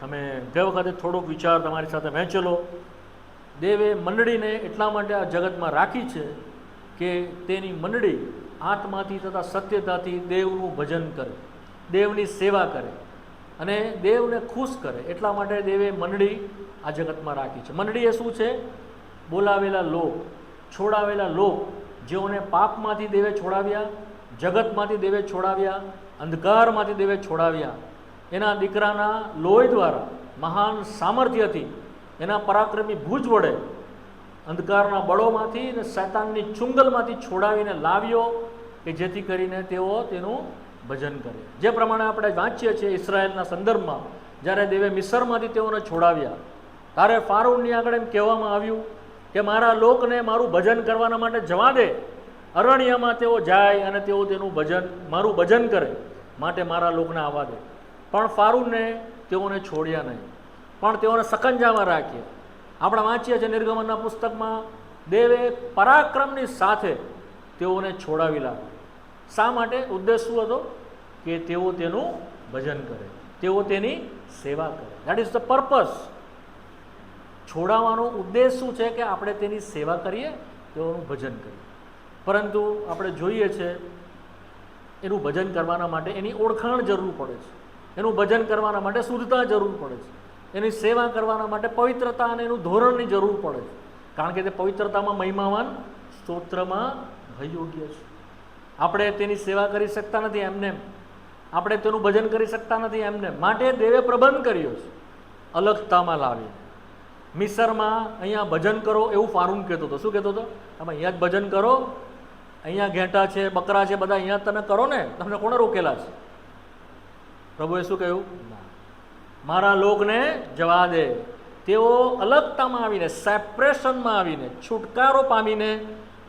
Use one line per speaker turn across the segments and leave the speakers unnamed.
તમે ગઈ વખતે થોડોક વિચાર તમારી સાથે વહેંચેલો. દેવે મંડળીને એટલા માટે આ જગતમાં રાખી છે કે તેની મંડળી આત્માથી તથા સત્યતાથી દેવનું ભજન કરે, દેવની સેવા કરે અને દેવને ખુશ કરે. એટલા માટે દેવે મંડળી આ જગતમાં રાખી છે. મંડળી એ શું છે? બોલાવેલા લોક, છોડાવેલા લોક, જેઓને પાપમાંથી દેવે છોડાવ્યા, જગતમાંથી દેવે છોડાવ્યા, અંધકારમાંથી દેવે છોડાવ્યા. એના દીકરાના લોહી દ્વારા, મહાન સામર્થ્યથી, એના પરાક્રમી ભુજ વડે અંધકારના બળોમાંથી અને શૈતાનની ચુંગલમાંથી છોડાવીને લાવ્યો કે જેથી કરીને તેઓ તેનું ભજન કરે. જે પ્રમાણે આપણે વાંચીએ છીએ ઇસરાયેલના સંદર્ભમાં, જ્યારે દેવે મિસરમાંથી તેઓને છોડાવ્યા ત્યારે ફારૂનની આગળ એમ કહેવામાં આવ્યું કે મારા લોકને મારું ભજન કરવાના માટે જવા દે. અરણ્યમાં તેઓ જાય અને તેઓ તેનું ભજન, મારું ભજન કરે માટે મારા લોકને આવવા દે. પણ ફારૂનને તેઓને છોડ્યા નહીં, પણ તેઓને સકંજામાં રાખ્યા. આપણે વાંચીએ છીએ નિર્ગમનના પુસ્તકમાં, દેવે પરાક્રમની સાથે તેઓને છોડાવી લાવ્યા. શા માટે? ઉદ્દેશ શું હતો? કે તેઓ તેનું ભજન કરે, તેઓ તેની સેવા કરે. That is the purpose. છોડાવવાનો ઉદ્દેશ શું છે? કે આપણે તેની સેવા કરીએ, તેઓનું ભજન કરીએ. પરંતુ આપણે જોઈએ છે એનું ભજન કરવાના માટે એની ઓળખાણ જરૂર પડે છે, એનું ભજન કરવાના માટે શુદ્ધતા જરૂર પડે છે, એની સેવા કરવાના માટે પવિત્રતા અને એનું ધોરણની જરૂર પડે છે. કારણ કે તે પવિત્રતામાં મહિમાવાન, સ્તોત્રમાં ભયયોગ્ય છે. આપણે તેની સેવા કરી શકતા નથી એમને, આપણે તેનું ભજન કરી શકતા નથી એમને. માટે દેવે પ્રબંધ કર્યો છે અલગતામાં લાવી. મિસરમાં અહીંયા ભજન કરો એવું ફારૂન કહેતો હતો. શું કહેતો હતો? તમે અહીંયા જ ભજન કરો, અહીંયા ઘેટા છે, બકરા છે, બધા અહીંયા તમે કરો ને, તમને કોણે રોકેલા છે? પ્રભુએ શું કહ્યું? મારા લોકને જવા દે. તેઓ અલગતામાં આવીને, સેપરેશનમાં આવીને, છુટકારો પામીને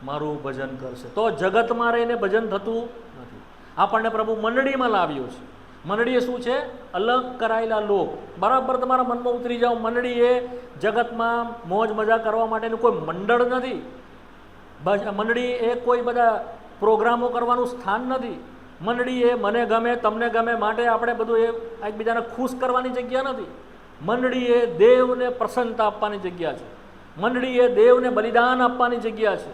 મારું ભજન કરશે. તો જગતમાં રહીને ભજન થતું નથી. આપણને પ્રભુ મંડળીમાં લાવ્યો છે. મંડળી એ શું છે? અલગ કરાયેલા લોક. બરાબર તમારા મનમાં ઉતરી જાઓ, મંડળી એ જગતમાં મોજ મજા કરવા માટેનું કોઈ મંડળ નથી. મંડળી એ કોઈ બધા પ્રોગ્રામો કરવાનું સ્થાન નથી. મંડળી એ મને ગમે, તમને ગમે માટે આપણે બધું એ એકબીજાને ખુશ કરવાની જગ્યા નથી. મંડળી એ દેવને પ્રસન્નતા આપવાની જગ્યા છે. મંડળી એ દેવને બલિદાન આપવાની જગ્યા છે.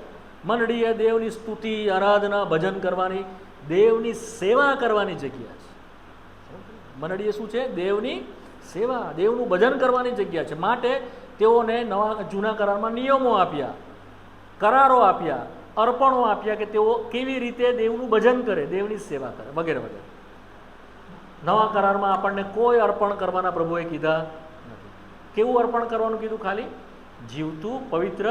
મંડળી એ દેવની સ્તુતિ, આરાધના, ભજન કરવાની, દેવની સેવા કરવાની જગ્યા છે. મંડળી એ શું છે? દેવની સેવા, દેવનું ભજન કરવાની જગ્યા છે. માટે તેઓને જૂના કરારમાં નિયમો આપ્યા, કરારો આપ્યા, અર્પણો આપ્યા કે તેઓ કેવી રીતે દેવનું ભજન કરે, દેવની સેવા કરે, વગેરે વગેરે. નવા કરારમાં આપણને કોઈ અર્પણ કરવાના પ્રભુએ કીધા નથી. કેવું અર્પણ કરવાનું કીધું? ખાલી જીવતું, પવિત્ર,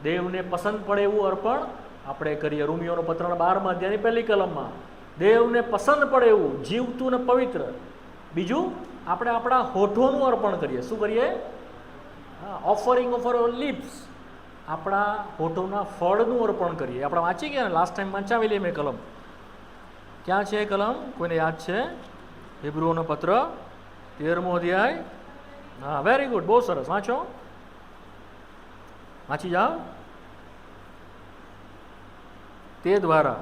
દેવને પસંદ પડે એવું અર્પણ આપણે કરીએ. રોમિયોનો પત્ર 12મા અધ્યાયની 1લી કલમમાં દેવને પસંદ પડે એવું જીવતું ને પવિત્ર. બીજું, આપણે આપણા હોઠોનું અર્પણ કરીએ. શું કરીએ? ઓફરિંગ ઓફ અવર લિપ્સ, આપણા હોઠોના ફળનું અર્પણ કરીએ. આપણે વાંચી ગયા ને, લાસ્ટ ટાઈમ વાંચાવેલી મેં કલમ. ક્યાં છે એ કલમ? કોઈને યાદ છે? હિબ્રુઓનો પત્ર 13મો અધ્યાય. હા, વેરી ગુડ, બહુ સરસ. વાંચો, વાંચી જાઓ. તે દ્વારા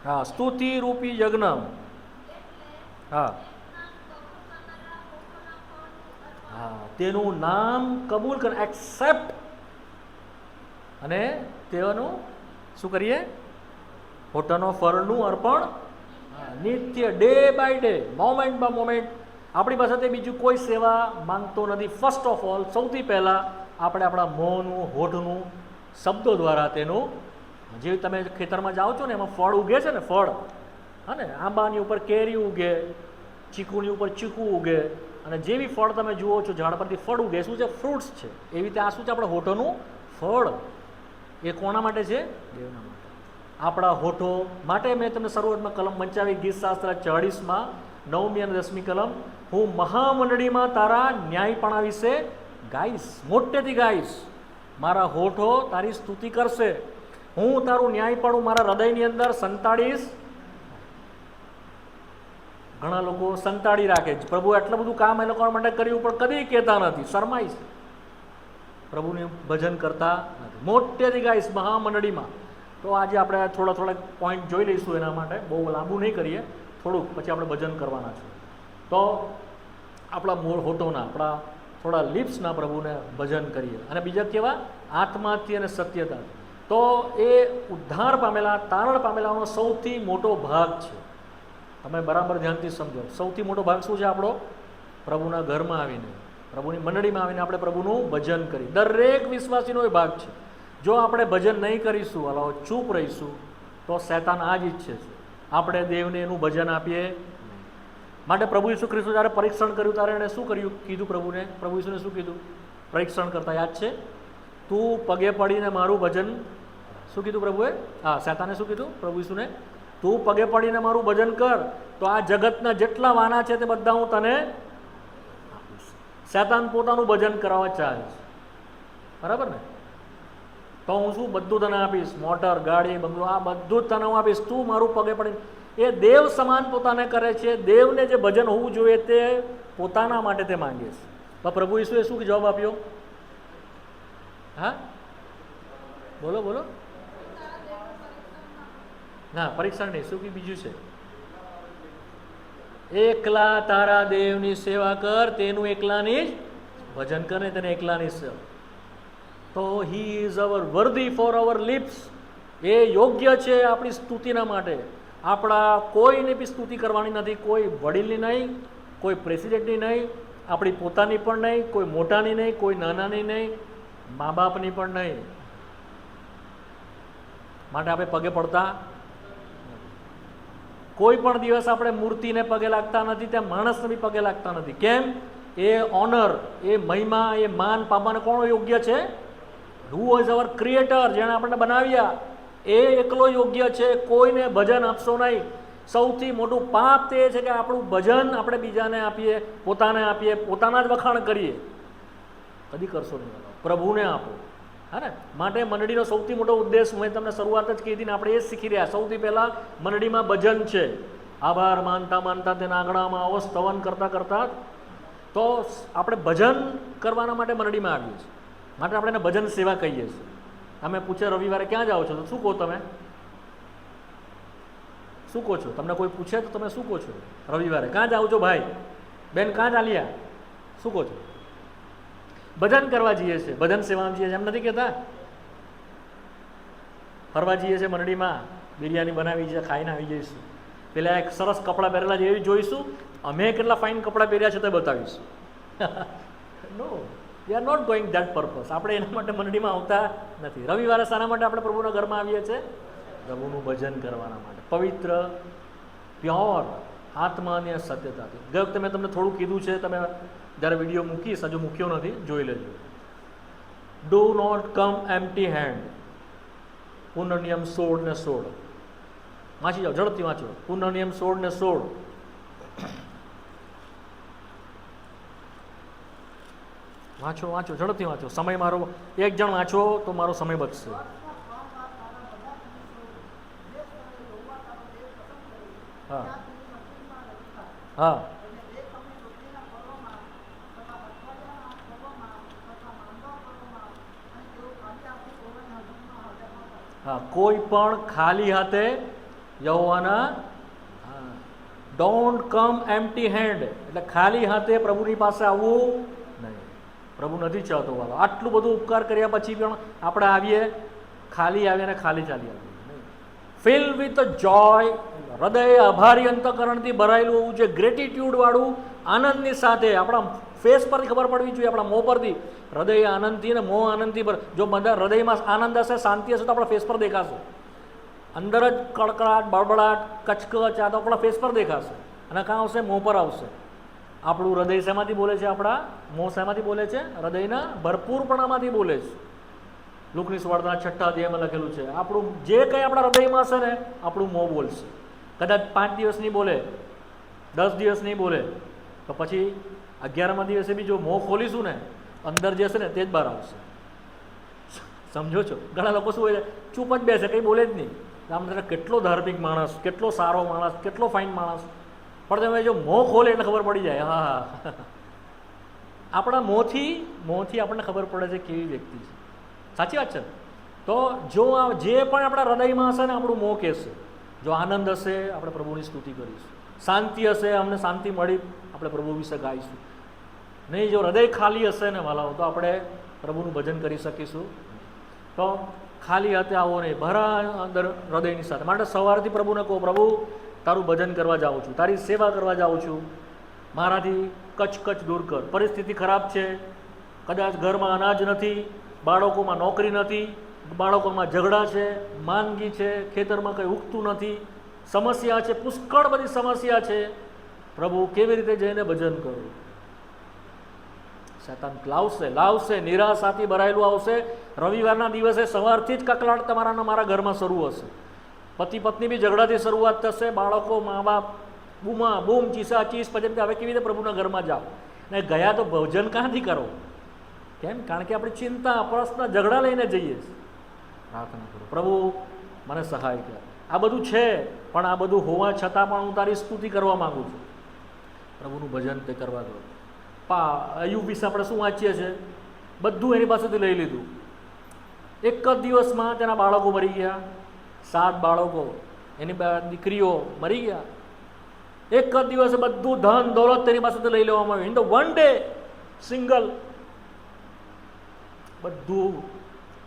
હા, સ્તુતિ રૂપી યજ્ઞ, હા હા, તેનું નામ કબૂલ કર, એક્સેપ્ટ. અને તેનું શું કરીએ? પોતાનો ફળનું અર્પણ નિત્ય, day by day, moment by moment. આપણી પાસે બીજું કોઈ સેવા માંગતો નથી. ફર્સ્ટ ઓફ ઓલ, સૌથી પહેલાં આપણે આપણા મોંનું, હોઠનું, શબ્દો દ્વારા તેનું, જે તમે ખેતરમાં જાઓ છો ને, એમાં ફળ ઉગે છે ને, ફળ, હા ને, આંબાની ઉપર કેરી ઉગે, ચીકુની ઉપર ચીકુ ઉગે, અને જેવી ફળ તમે જુઓ છો ઝાડ પરથી ફળ ઉગે, શું છે? ફ્રૂટ્સ છે. એવી રીતે આ શું છે? આપણા હોઠોનું ફળ. એ કોના માટે છે? દેવના માટે. આપણા હોઠો માટે મેં તમને શરૂઆતમાં કલમ વંચાવી, ગીતશાસ્ત્ર 40માં 9મી અને 10મી કલમ. હું મહામંડળીમાં તારા ન્યાયપણા વિશે ગાઈશ, મોટેથી ગાઈશ. મારા હોઠો તારી સ્તુતિ કરશે. હું તારું ન્યાયપણું મારા હૃદયની અંદર સંતાડીશ. ઘણા લોકો સંતાડી રાખે છે. પ્રભુ એટલું બધું કામ એ લોકો માટે કર્યું પણ કદી કહેતા નથી, શરમાય છે, પ્રભુનું ભજન કરતા નથી. મોટેથી ગાઈશ મહામંડળીમાં. તો આજે આપણે થોડા પોઈન્ટ જોઈ લઈશું. એના માટે બહુ લાંબુ નહીં કરીએ. થોડુંક, પછી આપણે ભજન કરવાના છે. તો આપણા મૂળ હોઠોના, આપણા થોડા લિપ્સના પ્રભુને ભજન કરીએ. અને બીજા કેવા? આત્માથી અને સત્યતા. તો એ ઉદ્ધાર પામેલા, તારણ પામેલાનો સૌથી મોટો ભાગ છે. તમે બરાબર ધ્યાનથી સમજો. સૌથી મોટો ભાગ શું છે આપણો? પ્રભુના ઘરમાં આવીને, પ્રભુની મંડળીમાં આવીને આપણે પ્રભુનું ભજન કરી. દરેક વિશ્વાસીનો એ ભાગ છે. જો આપણે ભજન નહીં કરીશું, હલાવો ચૂપ રહીશું, તો શૈતાન આ જ ઈચ્છે છે આપણે દેવને એનું ભજન આપીએ. માટે પ્રભુ ઈસુ ખ્રિસ્ત જ્યારે પરીક્ષણ કર્યું ત્યારે એણે શું કર્યું? કીધું પ્રભુને, પ્રભુ ઈસુને શું કીધું પરીક્ષણ કરતા? યાદ છે? તું પગે પડીને મારું ભજન, શું કીધું પ્રભુએ? હા, શૈતાને શું કીધું પ્રભુ ઈસુને? તું પગે પડીને મારું ભજન કર, તો આ જગતના જેટલા વાના છે તે બધા હું તને આપીશ. શૈતાન પોતાનું ભજન કરાવવા ચાહે છે, બરાબર ને? તો હું શું બધું તને આપીશ, મોટર, ગાડી, બંગલો, આ બધું જ તને હું આપીશ, તું મારું પગે પડીને. એ દેવ સમાન પોતાને કરે છે. દેવને જે ભજન હોવું જોઈએ તે પોતાના માટે તે માંગે છે. તો પ્રભુ ઈસુએ શું જવાબ આપ્યો? હા, બોલો બોલો. ના, પરીક્ષણ નહીં, શું કે બીજું છે? એકલા તારા દેવની સેવા કર, તેનું એકલાની જ ભજન કર ને તેને એકલાની સેવા. તો he is our worthy for our lips. એ યોગ્ય છે આપણી સ્તુતિના માટે. આપણા કોઈને બી સ્તુતિ કરવાની નથી, કોઈ વડીલની નહીં, કોઈ પ્રેસિડેન્ટની નહીં, આપણી પોતાની પણ નહીં, કોઈ મોટાની નહીં, કોઈ નાનાની નહીં, મા બાપની પણ નહીં. માટે આપણે પગે પડતા કોઈ પણ દિવસ આપણે મૂર્તિને પગે લાગતા નથી, ત્યાં માણસને બી પગે લાગતા નથી. કેમ? એ ઓનર, એ મહિમા, એ માન પામવાને કોણ યોગ્ય છે? હુ ઇઝ અવર ક્રિએટર, જેણે આપણને બનાવ્યા, એ એકલો યોગ્ય છે. કોઈને ભજન આપશો નહીં. સૌથી મોટું પાપ તે છે કે આપણું ભજન આપણે બીજાને આપીએ, પોતાને આપીએ, પોતાના જ વખાણ કરીએ. કદી કરશો નહીં, પ્રભુને આપો. હા ને? માટે મંડળીનો સૌથી મોટો ઉદ્દેશ મેં તમને શરૂઆત જ કીધી ને આપણે એ જ શીખી રહ્યા. સૌથી પહેલાં મંડળીમાં ભજન છે. આભાર માનતા માનતા તેના આંગણામાં આવો, સ્તવન કરતાં કરતાં. તો આપણે ભજન કરવાના માટે મંડળીમાં આવીએ છીએ. માટે આપણે એને ભજન સેવા કહીએ છીએ. તમે પૂછે રવિવારે ક્યાં જાઓ છો, તો શું કહો તમે? શું કહો છો? તમને કોઈ પૂછે તો તમે શું કહો છો? રવિવારે ક્યાં જાઓ છો ભાઈ, બેન ક્યાં ચાલ્યા, શું કહો છો? ભજન કરવા જઈએ છીએ, ભજન સેવામાં જઈએ છીએ, એમ નથી કહેતા? ફરવા જઈએ છીએ મંડળીમાં, બિરયાની બનાવી છે, ખાઈને આવી જઈશું. પેલા એક સરસ કપડાં પહેરેલા છે એવી જોઈશું, અમે કેટલા ફાઇન કપડાં પહેર્યા છે તે બતાવીશું. No, we are not going that purpose. આપણે એના માટે મંડળીમાં આવતા નથી. રવિવારે શાના માટે આપણે પ્રભુના ઘરમાં આવીએ છીએ? પ્રભુનું ભજન કરવાના માટે, પવિત્ર, પ્યોર આત્માની સત્યતાથી. ગઈ વખતે મેં તમને થોડું કીધું છે, તમે જ્યારે વિડીયો મૂકીશ, હજુ મૂક્યો નથી, જોઈ લેજો. Do not come empty hand. પુનર્નિયમ 16 ને 16 વાંચી જાઓ, ઝડપથી વાંચો. પુનર્નિયમ 16 ને 16. વાંચો વાંચો, ઝડપથી વાંચો. સમય મારો, એક જણ વાંચો તો મારો સમય બચશે. હા હા, હા, કોઈ પણ ખાલી હાથે યહોવાના, ડોન્ટ કમ એમ્પ્ટી હેન્ડ, એટલે ખાલી હાથે પ્રભુની પાસે આવવું નહીં. પ્રભુ નથી ચાહતો વાલો. આટલું બધું ઉપકાર કર્યા પછી પણ આપણે આવીએ ખાલી, આવીએ ને ખાલી ચાલી આવીએ. ફિલ વિથ જોય, હૃદય આભારી અંતઃકરણથી ભરાયેલું હોવું છે, ગ્રેટિટ્યુડ વાળું, આનંદની સાથે. આપણા ફેસ પરથી ખબર પડવી જોઈએ, આપણા મોં પરથી. હૃદય આનંદથી ને મોં આનંદથી ભર. જો બધા હૃદયમાં આનંદ હશે, શાંતિ હશે, તો આપણા ફેસ પર દેખાશે. અંદર જ કડકડાટ, બળબડાટ, કચકચ, આ તો આપણા ફેસ પર દેખાશે. અને કાં આવશે? મોં પર આવશે. આપણું હૃદય શેમાંથી બોલે છે? આપણા મોં શેમાંથી બોલે છે? હૃદયના ભરપૂરપણામાંથી બોલે છે. લુકની સુવાર્તાના 6 અધ્યાયમાં લખેલું છે. આપણું જે કંઈ આપણા હૃદયમાં હશે ને, આપણું મોં બોલશે. કદાચ 5 દિવસ નહીં બોલે, 10 દિવસ નહીં બોલે, તો પછી 11મા દિવસે બી જો મોં ખોલીશું ને, અંદર જે હશે ને તે જ બહાર આવશે. સમજો છો? ઘણા લોકો શું હોય છે, ચૂપ જ બેસે, કંઈ બોલે જ નહીં. આમ કેટલો ધાર્મિક માણસ, કેટલો સારો માણસ, કેટલો ફાઇન માણસ, પણ તમે જો મોં ખોલે એટલે ખબર પડી જાય. હા, આપણા મોંથી આપણને ખબર પડે છે કેવી વ્યક્તિ છે. સાચી વાત છે. તો જો જે પણ આપણા હૃદયમાં હશે ને, આપણું મોં કહેશે. જો આનંદ હશે આપણે પ્રભુની સ્તુતિ કરીશું, શાંતિ હશે, અમને શાંતિ મળી આપણે પ્રભુ વિશે ગાઈશું. નહીં, જો હૃદય ખાલી હશે ને વાલાઓ, તો આપણે પ્રભુનું ભજન કરી શકીશું. તો ખાલી હાથે આવો નહીં, ભરા અંદર હૃદયની સાથે. માટે સવારથી પ્રભુને કહો, પ્રભુ તારું ભજન કરવા જાઉં છું, તારી સેવા કરવા જાઉં છું, મારાથી કચ દૂર કર. પરિસ્થિતિ ખરાબ છે, કદાચ ઘરમાં અનાજ નથી, બાળકોમાં નોકરી નથી, બાળકોમાં ઝઘડા છે, માંદગી છે, ખેતરમાં કંઈ ઉગતું નથી, સમસ્યા છે, પુષ્કળ બધી સમસ્યા છે. પ્રભુ કેવી રીતે જઈને ભજન કરું? શેતાન લાવશે, નિરાશાથી ભરાયેલું આવશે. રવિવારના દિવસે સવારથી જ કકળાટ તમારા મારા ઘરમાં શરૂ હશે. પતિ પત્ની બી ઝઘડાથી શરૂઆત થશે, બાળકો મા બાપ બૂમ ચીસા ચીસ, પછી હવે કેવી રીતે પ્રભુના ઘરમાં જાઓ? ને ગયા તો ભજન ક્યાંથી કરો? કેમ? કારણ કે આપણે ચિંતા, પ્રશ્ન, ઝઘડા લઈને જઈએ. પ્રાર્થના કરો, પ્રભુ મને સહાય કર. આ બધું છે, પણ આ બધું હોવા છતાં પણ હું તારી સ્તુતિ કરવા માંગુ છું. પ્રભુનું ભજન તે કરવા દો. અયુબ વિશે આપણે શું વાંચીએ છીએ? બધું એની પાસેથી લઈ લીધું. એક જ દિવસમાં તેના બાળકો મરી ગયા, 7 બાળકો, એની દીકરીઓ મરી ગયા. એક જ દિવસે બધું ધન દોલત તેની પાસેથી લઈ લેવામાં આવ્યું. In the one day, single. બધું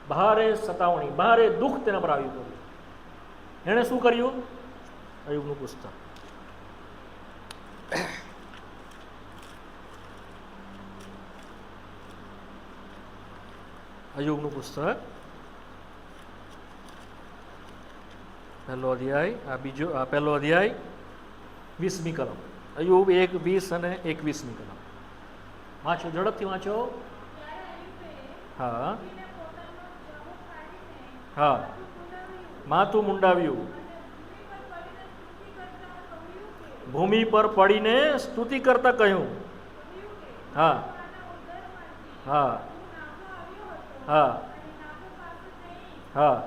ભારે સતાવણી, ભારે દુઃખ તેના પર આવી પડ્યું. એણે શું કર્યું? અયુબનું પુસ્તક. અયુબનું પુસ્તક, પહેલો અધ્યાય, પહેલો અધ્યાય 20મી કલમ. અયુબ 1, 20 અને 21મી કલમ. વાંચો, ઝડપથી વાંચો. હા હા, માથું મુંડાવ્યું, ભૂમિ પર પડીને સ્તુતિ કરતા કહ્યું. હા હા હા હા,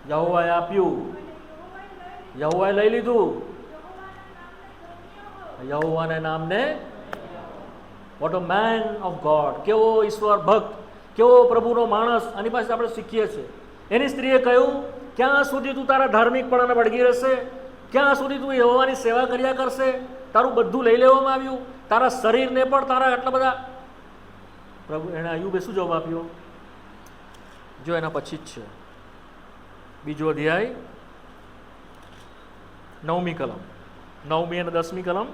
યહોવાએ આપ્યું, યહોવાએ લઈ લીધું. યહોવાના નામને, what a man of God, કેવો ઈશ્વર ભક્ત, કેવો પ્રભુનો માણસ. આની પાસે આપણે શીખીએ છીએ. એની સ્ત્રીએ કહ્યું, ક્યાં સુધી તું તારા ધાર્મિકપણાને વળગી રહેશે? ક્યાં સુધી તું યહોવાની સેવા કર્યા કરશે? તારું બધું લઈ લેવામાં આવ્યું, તારા શરીરને પણ, તારા આટલા બધા. પ્રભુ એણે અયુબે શું જવાબ આપ્યો? જો એના પછી જ છે, બીજો અધ્યાય 9મી કલમ, 9મી અને 10મી કલમ.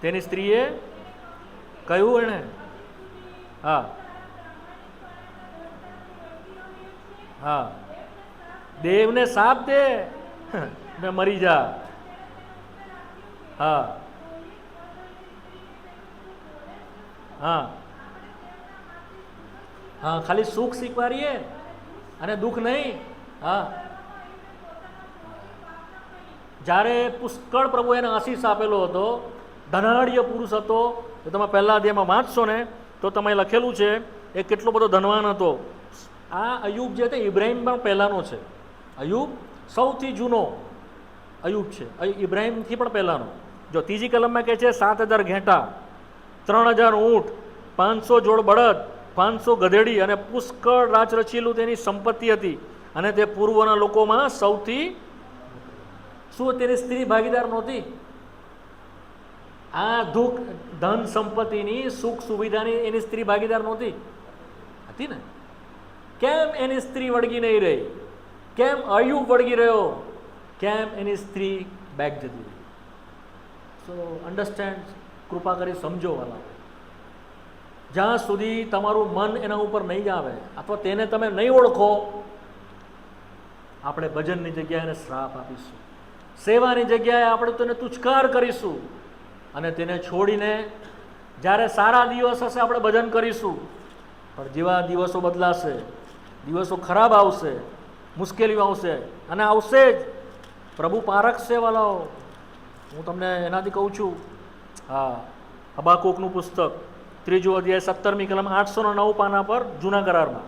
તેની સ્ત્રીએ કહ્યું, એણે હા હા, દેવને સાપ દે ને મરી જા. હા હા હા, ખાલી સુખ સ્વીકારીએ અને દુઃખ નહીં. હા, જ્યારે પુષ્કળ પ્રભુ એને આશીષ આપેલો હતો, ધનાઢ્ય પુરુષ હતો. તો તમે પહેલા અધ્યાયમાં વાંચશો ને તો તમે લખેલું છે એ કેટલો બધો ધનવાન હતો. આ અયુબ જે છે, ઇબ્રાહિમ પણ પહેલાંનો છે. અયુબ સૌથી જૂનો અયુબ છે, ઇબ્રાહિમથી પણ પહેલાંનો. જો ત્રીજી કલમમાં કહે છે 7,000 ઘેંટા, 3,000 ઊંટ, 500 જોડ બળદ, 500 ગધેડી અને પુષ્કળ રાજ રચેલું તેની સંપત્તિ હતી. અને તે પૂર્વના લોકોમાં સૌથી. શું તેની સ્ત્રી ભાગીદાર નહોતી? આ દુઃખ, ધન સંપત્તિની, સુખ સુવિધાની એની સ્ત્રી ભાગીદાર નહોતી? હતી ને. કેમ એની સ્ત્રી વળગી નહીં રહી? કેમ અયુબ વળગી રહ્યો? કેમ એની સ્ત્રી બેક જતી રહી? સો અન્ડરસ્ટેન્ડ, કૃપા કરી સમજો વાલા. જ્યાં સુધી તમારું મન એના ઉપર નહીં આવે અથવા તેને તમે નહીં ઓળખો, આપણે ભજનની જગ્યાએ એને શ્રાપ આપીશું, સેવાની જગ્યાએ આપણે તેને તુચ્છકાર કરીશું, અને તેને છોડીને જ્યારે સારા દિવસ હશે આપણે ભજન કરીશું. પણ જેવા દિવસો બદલાશે, દિવસો ખરાબ આવશે, મુશ્કેલીઓ આવશે, અને આવશે જ. પ્રભુ પારખશે વાલાઓ. હું તમને એનાથી કહું છું. હા, હબાકૂકનું પુસ્તક, 3જો અધ્યાય 17મી કલમ, 809 પાના પર, જૂના કરારમાં.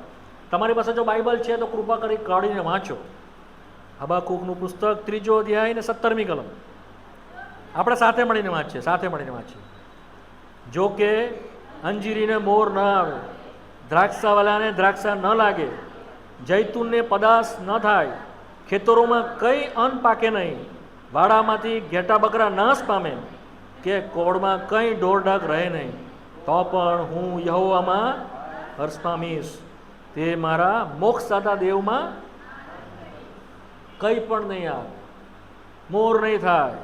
તમારી પાસે જો બાઇબલ છે તો કૃપા કરી કાઢીને વાંચો. હબાકૂકનું પુસ્તક, 3જો અધ્યાય ને 17મી કલમ. આપણે સાથે મળીને વાંચીએ. જો કે અંજીરીને મોર ન આવે, દ્રાક્ષાવાલાને દ્રાક્ષા ન લાગે, જૈતુનને પદાશ ન થાય, ખેતરોમાં કંઈ અન્ન પાકે નહીં, વાડામાંથી ઘેટા બકરા નાશ પામે, કે કોળમાં કંઈ ઢોર ડાક રહે નહીં, તો પણ હું યહોવામાં હર્ષ પામીશ. તે મારા મોક્ષદાતા દેવમાં કંઈ પણ નહીં આવે, મોર નહીં થાય,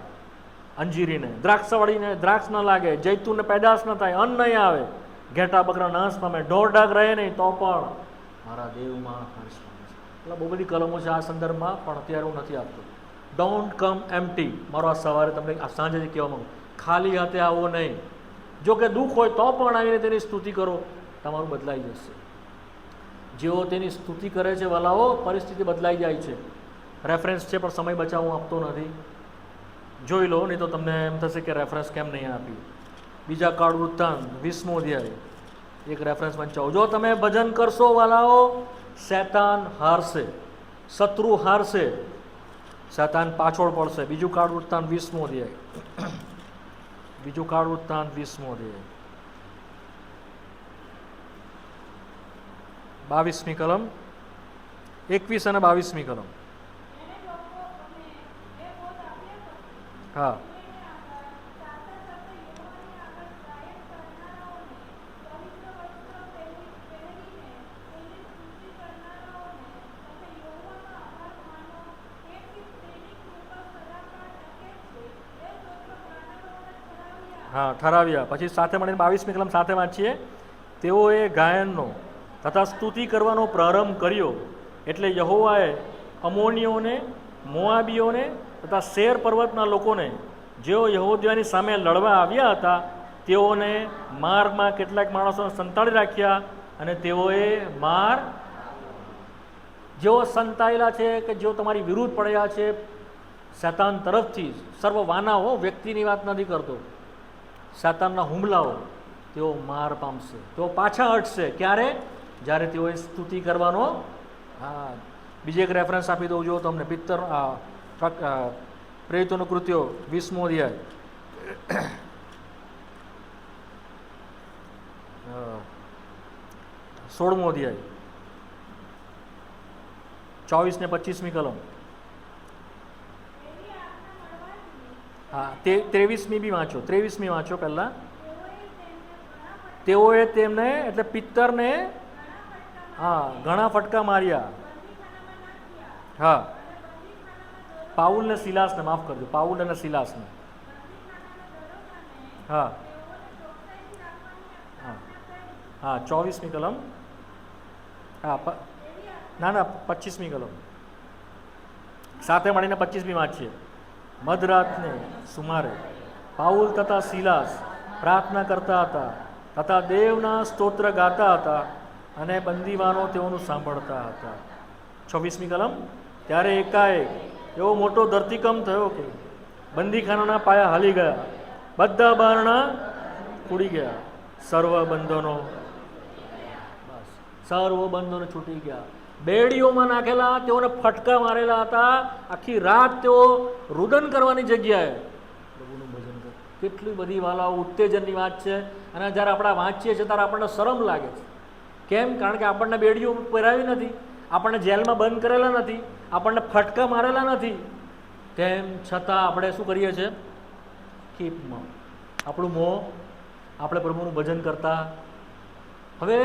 અંજીરીને દ્રાક્ષવાળીને દ્રાક્ષ ન લાગે, જૈતુનને પેદાશ ન થાય, અન્ન નહીં આવે, ઘેટા બકરા નાશ પામે, ઢોર ડાક રહે નહીં, તો પણ મારા દેવમાં હર્ષ પામીશ. એટલે બહુ બધી કલમો છે આ સંદર્ભમાં, પણ અત્યારે હું નથી આપતો. Don't come empty. મારો આ સવારે તમને આ સાંજે કહેવા માંગુ, ખાલી હાથે આવો નહીં. જો કે દુઃખ હોય તો પણ આવીને તેની સ્તુતિ કરો, તમારું બદલાઈ જશે. જેઓ તેની સ્તુતિ કરે છે વાલાઓ, પરિસ્થિતિ બદલાઈ જાય છે. રેફરન્સ છે પણ સમય બચાવ હું આપતો નથી, જોઈ લો, નહીં તો તમને એમ થશે કે રેફરન્સ કેમ નહીં આપી. બીજા કાળ વૃત્તાંત 20મો અધ્યાય એક રેફરન્સ વંચાવો. જો તમે ભજન કરશો વાલાઓ, શૈતાન હારશે, શત્રુ હારશે, શૈતાન પાછળ પડશે. બીજું કાળ વૃત્તાંત 20મો અધ્યાય, બીજું કાળ વૃત્તાંત 20મો અધ્યાય 22મી કલમ, 21 અને 22મી કલમ. હા, હા ઠરાવ્યા. પછી સાથે મળીને 22મી કલમ સાથે વાંચીએ. તેઓએ ગાયનનો તથા સ્તુતિ કરવાનો પ્રારંભ કર્યો, એટલે યહોવાએ અમોનીઓને, મોઆબીઓને તથા શેર પર્વતના લોકોને, જેઓ યહૂદીઓની સામે લડવા આવ્યા હતા, તેઓને માર્ગમાં કેટલાક માણસોને સંતાડી રાખ્યા, અને તેઓએ જેઓ સંતાયેલા છે કે જેઓ તમારી વિરુદ્ધ પડ્યા છે શૈતાન તરફથી, સર્વ વાનાઓ, વ્યક્તિની વાત નથી કરતો, શૈતાનના હુમલાઓ, તેઓ માર પામશે, તેઓ પાછા હટશે. ક્યારે? જ્યારે તેઓએ સ્તુતિ કરવાનો. હા, બીજી એક રેફરન્સ આપી દઉં જો તમને. પ્રેરિતોનું કૃત્યો 20મો અધ્યાય 16મો અધ્યાય 24 ને 25મી કલમ. હા, 23મી બી વાંચો, 23મી વાંચો પહેલાં. તેઓએ તેમને એટલે પિત્તરને હા ઘણા ફટકા માર્યા. હા, પાઉલ ને સિલાસને, માફ કરજો, પાઉલ અને સિલાસને. હા હા હા 24મી કલમ. હા ના 25મી કલમ સાથે મળીને 25મી વાંચીએ. મધરાતને સુમારે પાઉલ તથા સિલાસ પ્રાર્થના કરતા હતા તથા દેવના સ્તોત્ર ગાતા હતા, અને બંદીવાનો તેઓનું સાંભળતા હતા. 26મી કલમ. ત્યારે એકાએક એવો મોટો ધરતીકંપ થયો કે બંદીખાનાના પાયા હાલી ગયા, બધા બારણા ઉડી ગયા, સર્વ બંધનો છૂટી ગયા. બેડીઓમાં નાખેલા, તેઓને ફટકા મારેલા હતા. આખી રાત તેઓ રુદન કરવાની જગ્યાએ પ્રભુનું ભજન કરે. કેટલી બધી વાલાઓ ઉત્તેજનની વાત છે. અને જ્યારે આપણે વાંચીએ છીએ ત્યારે આપણને શરમ લાગે છે. કેમ? કારણ કે આપણને બેડીઓ પહેરાવી નથી, આપણને જેલમાં બંધ કરેલા નથી, આપણને ફટકા મારેલા નથી. તેમ છતાં આપણે શું કરીએ છીએ? કીપમાં આપણું મોં, આપણે પ્રભુનું ભજન કરતા. હવે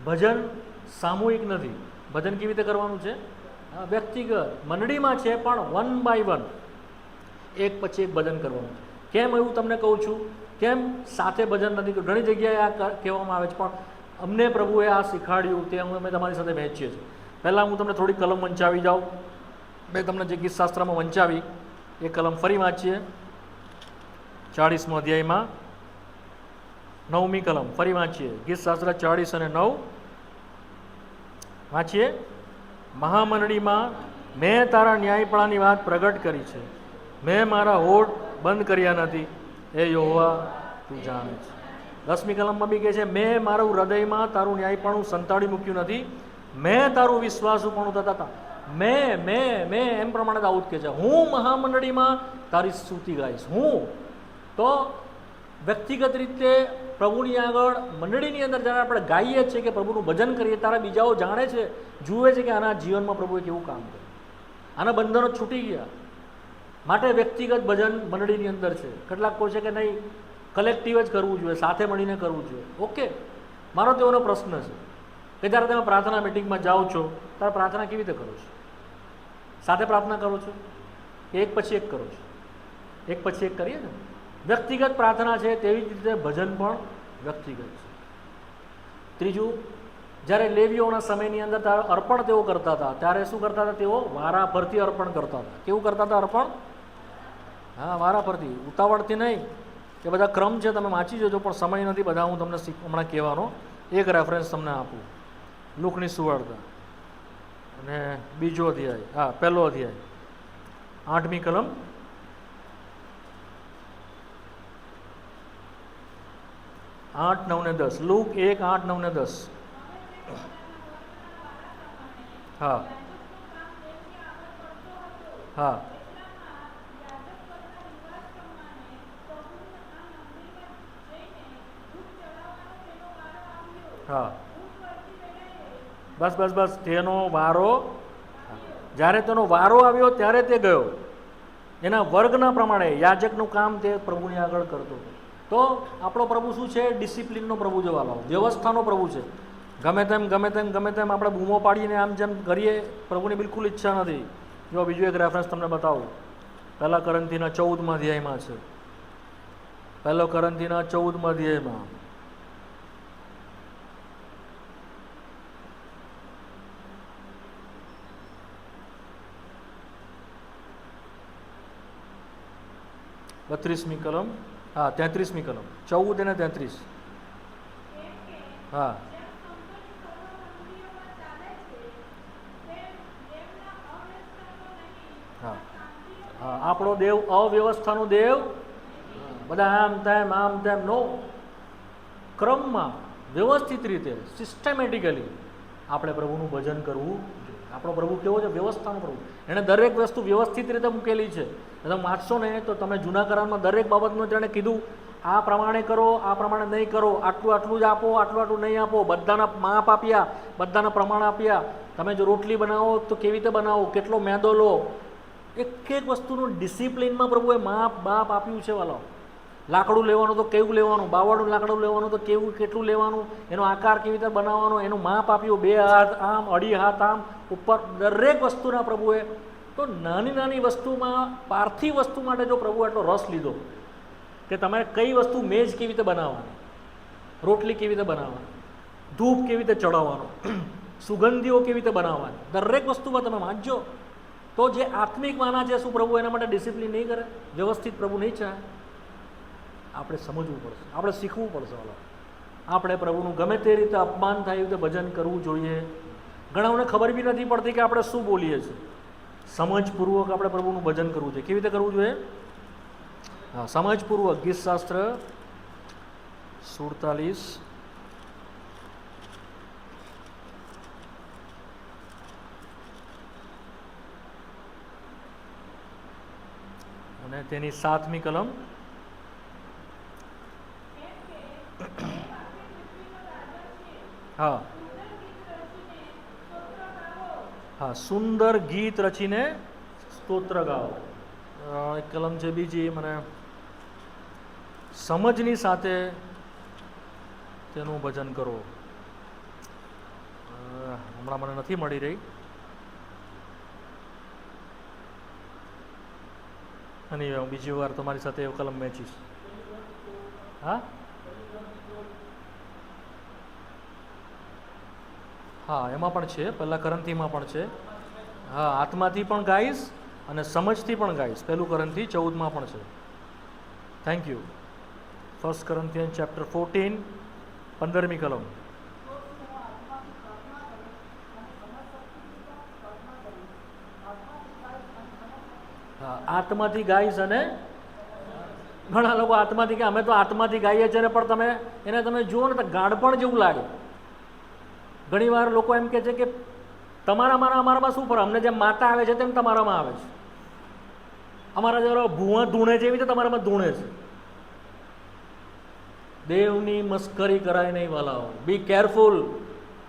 ભજન સામૂહિક નથી. ભજન કેવી રીતે કરવાનું છે? વ્યક્તિગત મંડળીમાં છે, પણ 1 by 1 એક પછી એક ભજન કરવાનું. કેમ એવું તમને કહું છું? કેમ સાથે ભજન નથી? ઘણી જગ્યાએ આ કહેવામાં આવે છે, પણ અમને પ્રભુએ આ શીખવાડ્યું, તે અમે તમારી સાથે વહેંચીએ છીએ. પહેલાં હું તમને થોડી કલમ વંચાવી જાઉં. મેં તમને જે ગીતશાસ્ત્રમાં વંચાવી એ કલમ ફરી વાંચીએ. 40મો અધ્યાયમાં 9મી કલમ ફરી વાંચીએ. ગીતશાસ્ત્ર 40 અને 9 વાંચીએ. મહામંડળીમાં મેં તારા ન્યાયપણાની વાત પ્રગટ કરી છે, મેં મારા હોઠ બંધ કર્યા નથી, એ યહોવા તું જાણે છે. 10મી કલમમાં બી કહે છે, મેં મારું હૃદયમાં તારું ન્યાયપણું સંતાડી મૂક્યું નથી, મેં તારું વિશ્વાસુપણું થતા મેં એમ પ્રમાણે દાઉદ કહે છે, હું મહામંડળીમાં તારી સ્તુતિ ગાઈશ. હું તો વ્યક્તિગત રીતે પ્રભુની આગળ મંડળીની અંદર જ્યારે આપણે ગાઈએ છીએ કે પ્રભુનું ભજન કરીએ ત્યારે બીજાઓ જાણે છે, જુએ છે કે આના જીવનમાં પ્રભુએ કેવું કામ કર્યું, આના બંધનો છૂટી ગયા. માટે વ્યક્તિગત ભજન મંડળીની અંદર છે. કેટલાક કહે છે કે નહીં, કલેક્ટિવ જ કરવું જોઈએ, સાથે મળીને કરવું જોઈએ. ઓકે, મારો તેઓનો પ્રશ્ન છે કે જ્યારે તમે પ્રાર્થના મિટિંગમાં જાઓ છો ત્યારે પ્રાર્થના કેવી રીતે કરો છો? સાથે પ્રાર્થના કરો છો કે એક પછી એક કરો છો? એક પછી એક કરીએ ને. વ્યક્તિગત પ્રાર્થના છે તેવી જ રીતે ભજન પણ વ્યક્તિગત છે. ત્રીજું, જ્યારે લેવીઓના સમયની અંદર ત્યારે અર્પણ તેઓ કરતા હતા, ત્યારે શું કરતા હતા? તેઓ વારાફરતી અર્પણ કરતા હતા. કેવું કરતા હતા અર્પણ? હા, વારાફરતી, ઉતાવળથી નહીં કે બધા ક્રમ છે તમે વાંચી જજો, પણ સમય નથી બધા હું તમને હમણાં કહેવાનો. એક રેફરન્સ તમને આપું, લુકની સુવાર્તા અને બીજો અધ્યાય, હા પહેલો અધ્યાય 8મી કલમ 8, 9 ને 10. લુક 1, 8, 9 ને 10. હા હા હા, બસ બસ બસ, તેનો વારો, જ્યારે તેનો વારો આવ્યો ત્યારે તે ગયો. એના વર્ગના પ્રમાણે યાજકનું કામ તે પ્રભુની આગળ કરતો. તો આપણો પ્રભુ શું છે? ડિસિપ્લિનનો પ્રભુ જવાલો, વ્યવસ્થાનો પ્રભુ છે. ગમે તેમ આપણે બૂમો પાડીને આમ જેમ કરીએ, પ્રભુની બિલકુલ ઈચ્છા નથી. જો બીજું એક રેફરન્સ તમને બતાવું, 1 કોરિન્થીના 14મા અધ્યાયમાં છે. 1 કોરિન્થીના 14મા અધ્યાયમાં બત્રીસમી કલમ, હા 33મી કલમ, 14 અને 33. હા હા હા, આપણો દેવ અવ્યવસ્થાનો દેવ. બધા આમ તેમ નો, ક્રમમાં વ્યવસ્થિત રીતે સિસ્ટમેટિકલી આપણે પ્રભુનું ભજન કરવું જોઈએ. આપણો પ્રભુ કેવો છે? વ્યવસ્થાનો પ્રભુ. એણે દરેક વસ્તુ વ્યવસ્થિત રીતે મૂકેલી છે. તમે વાંચશો ને તો તમે જૂના કરારમાં દરેક બાબતનું તેણે કીધું, આ પ્રમાણે કરો, આ પ્રમાણે નહીં કરો, આટલું જ આપો, આટલું નહીં આપો, બધાના માપ આપ્યા, બધાના પ્રમાણ આપ્યા. તમે જો રોટલી બનાવો તો કેવી રીતે બનાવો, કેટલો મેદો લો, એક એક વસ્તુનું ડિસિપ્લિનમાં પ્રભુએ બાપ આપ્યું છે. વાલો, લાકડું લેવાનું તો કેવું લેવાનું, બાવળનું લાકડું લેવાનું તો કેવું કેટલું લેવાનું, એનો આકાર કેવી રીતે બનાવવાનો, એનું માપ આપ્યું. 2 હાથ આમ, 2.5 હાથ આમ, ઉપર દરેક વસ્તુના પ્રભુએ. તો નાની વસ્તુમાં, પાર્થિવ વસ્તુ માટે જો પ્રભુ આટલો રસ લીધો કે તમે કઈ વસ્તુ, મેજ કેવી રીતે બનાવવાની, રોટલી કેવી રીતે બનાવવાની, ધૂપ કેવી રીતે ચડાવવાનો, સુગંધીઓ કેવી રીતે બનાવવાની, દરેક વસ્તુમાં તમે વાંચજો. તો જે આત્મિક માના છે, શું પ્રભુ એના માટે ડિસિપ્લિન નહીં કરે? વ્યવસ્થિત પ્રભુ નહીં ચાહે? આપણે સમજવું પડશે, આપણે શીખવું પડશે. આપણે પ્રભુનું ગમે તે રીતે અપમાન થાય એ રીતે ભજન કરવું જોઈએ. ઘણાઓને ખબર બી નથી પડતી કે આપણે શું બોલીએ છીએ. સમજપૂર્વક આપણે પ્રભુનું ભજન કરવું જોઈએ. કેવી રીતે કરવું જોઈએ? હા, સમજપૂર્વક. ગીતશાસ્ત્ર 47 અને તેની 7મી કલમ. હા હા, સુંદર ગીત રચીને સ્તોત્ર ગાઓ. એક કલમ છે બીજી, મને સમજની સાથે તેનું ભજન કરો. હમણાં મને નથી મળી રહી. અને હું બીજી વાર તમારી સાથે એ કલમ વેચીશ. હા હા, એમાં પણ છે, 1 કોરિન્થીમાં પણ છે. હા, આત્માથી પણ ગાઈશ અને સમજથી પણ ગાઈશ. 1 કોરિન્થી 14માં પણ છે. Thank you. 1 કોરિન્થિયન ચેપ્ટર 14, 15મી કલમ. હા, આત્માથી ગાઈશ. અને ઘણા લોકો આત્માથી કે અમે તો આત્માથી ગાઈએ છીએ, પણ તમે જુઓ ને તો ગાઢપણ જેવું લાગે. ઘણી વાર લોકો એમ કહે છે કે તમારામાં અમારામાં શું ફરક, અમને જેમ માતા આવે છે તેમ તમારામાં આવે છે, અમારા જરા ભૂવા ધૂણે છે એવી રીતે તમારામાં ધૂણે છે. દેવની મસ્કરી કરાય નહીં વાલાઓ. Be careful.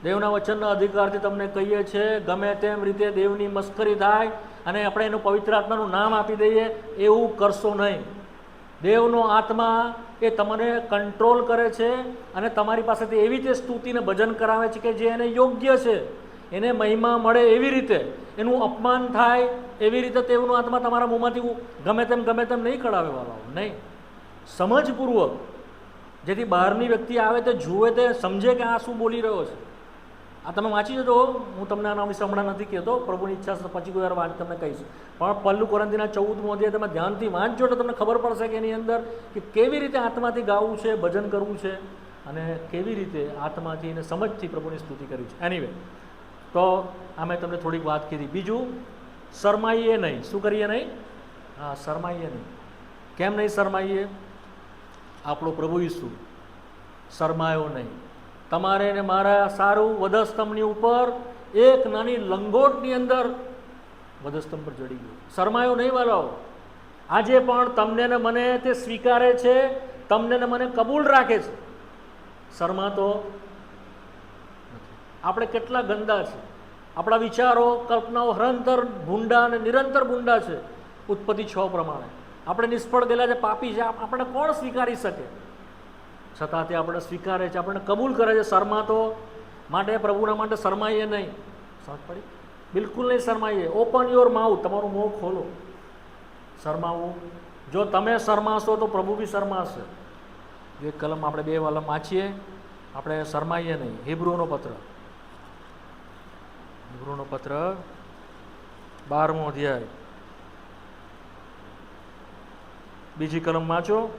દેવના વચનના અધિકારથી તમને કહીએ છીએ, ગમે તેમ રીતે દેવની મસ્કરી થાય અને આપણે એનું પવિત્ર આત્માનું નામ આપી દઈએ, એવું કરશો નહીં. દેવનો આત્મા એ તમને કંટ્રોલ કરે છે અને તમારી પાસેથી એવી રીતે સ્તુતિને ભજન કરાવે છે કે જે એને યોગ્ય છે, એને મહિમા મળે એવી રીતે, એનું અપમાન થાય એવી રીતે તેવનો આત્મા તમારા મોંમાંથી ગમે તેમ નહીં કઢાવે વાળાઓ, નહીં. સમજપૂર્વક, જેથી બહારની વ્યક્તિ આવે તે જુએ, તે સમજે કે આ શું બોલી રહ્યો છે. આ તમે વાંચી જજો, હું તમને આના વિશે હમણાં નથી કહેતો, પ્રભુની ઈચ્છા છે પછી કોઈ વાર વાત તમને કહીશ. પણ પહેલું કોરિન્થીના 14મો અધ્યાય તમે ધ્યાનથી વાંચજો તો તમને ખબર પડશે કે એની અંદર કે કેવી રીતે આત્માથી ગાવું છે, ભજન કરવું છે અને કેવી રીતે આત્માથી અને સમજથી પ્રભુની સ્તુતિ કરવી છે. એનીવે, તો આ મેં તમને થોડીક વાત કીધી. બીજું, શરમાઈએ નહીં. શું કરીએ નહીં? હા, શરમાઈએ નહીં. કેમ નહીં શરમાઈએ? આપણો પ્રભુ ઈસુ શરમાયો નહીં. તમારે ને મારા સારું વધસ્તંભની ઉપર એક નાની લંગોટની અંદર વધસ્તંભ પર ચડી ગયો. શરમાયો નહીં વાલાઓ. આજે પણ તમને ને મને તે સ્વીકારે છે, તમને ને મને કબૂલ રાખે છે. શરમાતો નથી. આપણે કેટલા ગંદા છે. આપણા વિચારો, કલ્પનાઓ નિરંતર ભૂંડા અને નિરંતર ભૂંડા છે. ઉત્પત્તિ 6 પ્રમાણે આપણે નિષ્ફળ ગયેલા છે, પાપી છે. આપણે કોણ સ્વીકારી શકે? છતાં તે આપણે સ્વીકારે છે, આપણને કબૂલ કરે છે. શરમાતો માટે, પ્રભુના માટે શરમાઈએ નહીં. સમજ પડી? બિલકુલ નહીં શરમાઈએ. Open your mouth. તમારું મોં ખોલો. શરમાવું, જો તમે શરમાશો તો પ્રભુ બી શરમાશે. એક કલમ આપણે 2 કલમ વાંચીએ, આપણે શરમાઈએ નહીં. હિબ્રુનો પત્ર 12મો અધ્યાય, બીજી કલમ વાંચો.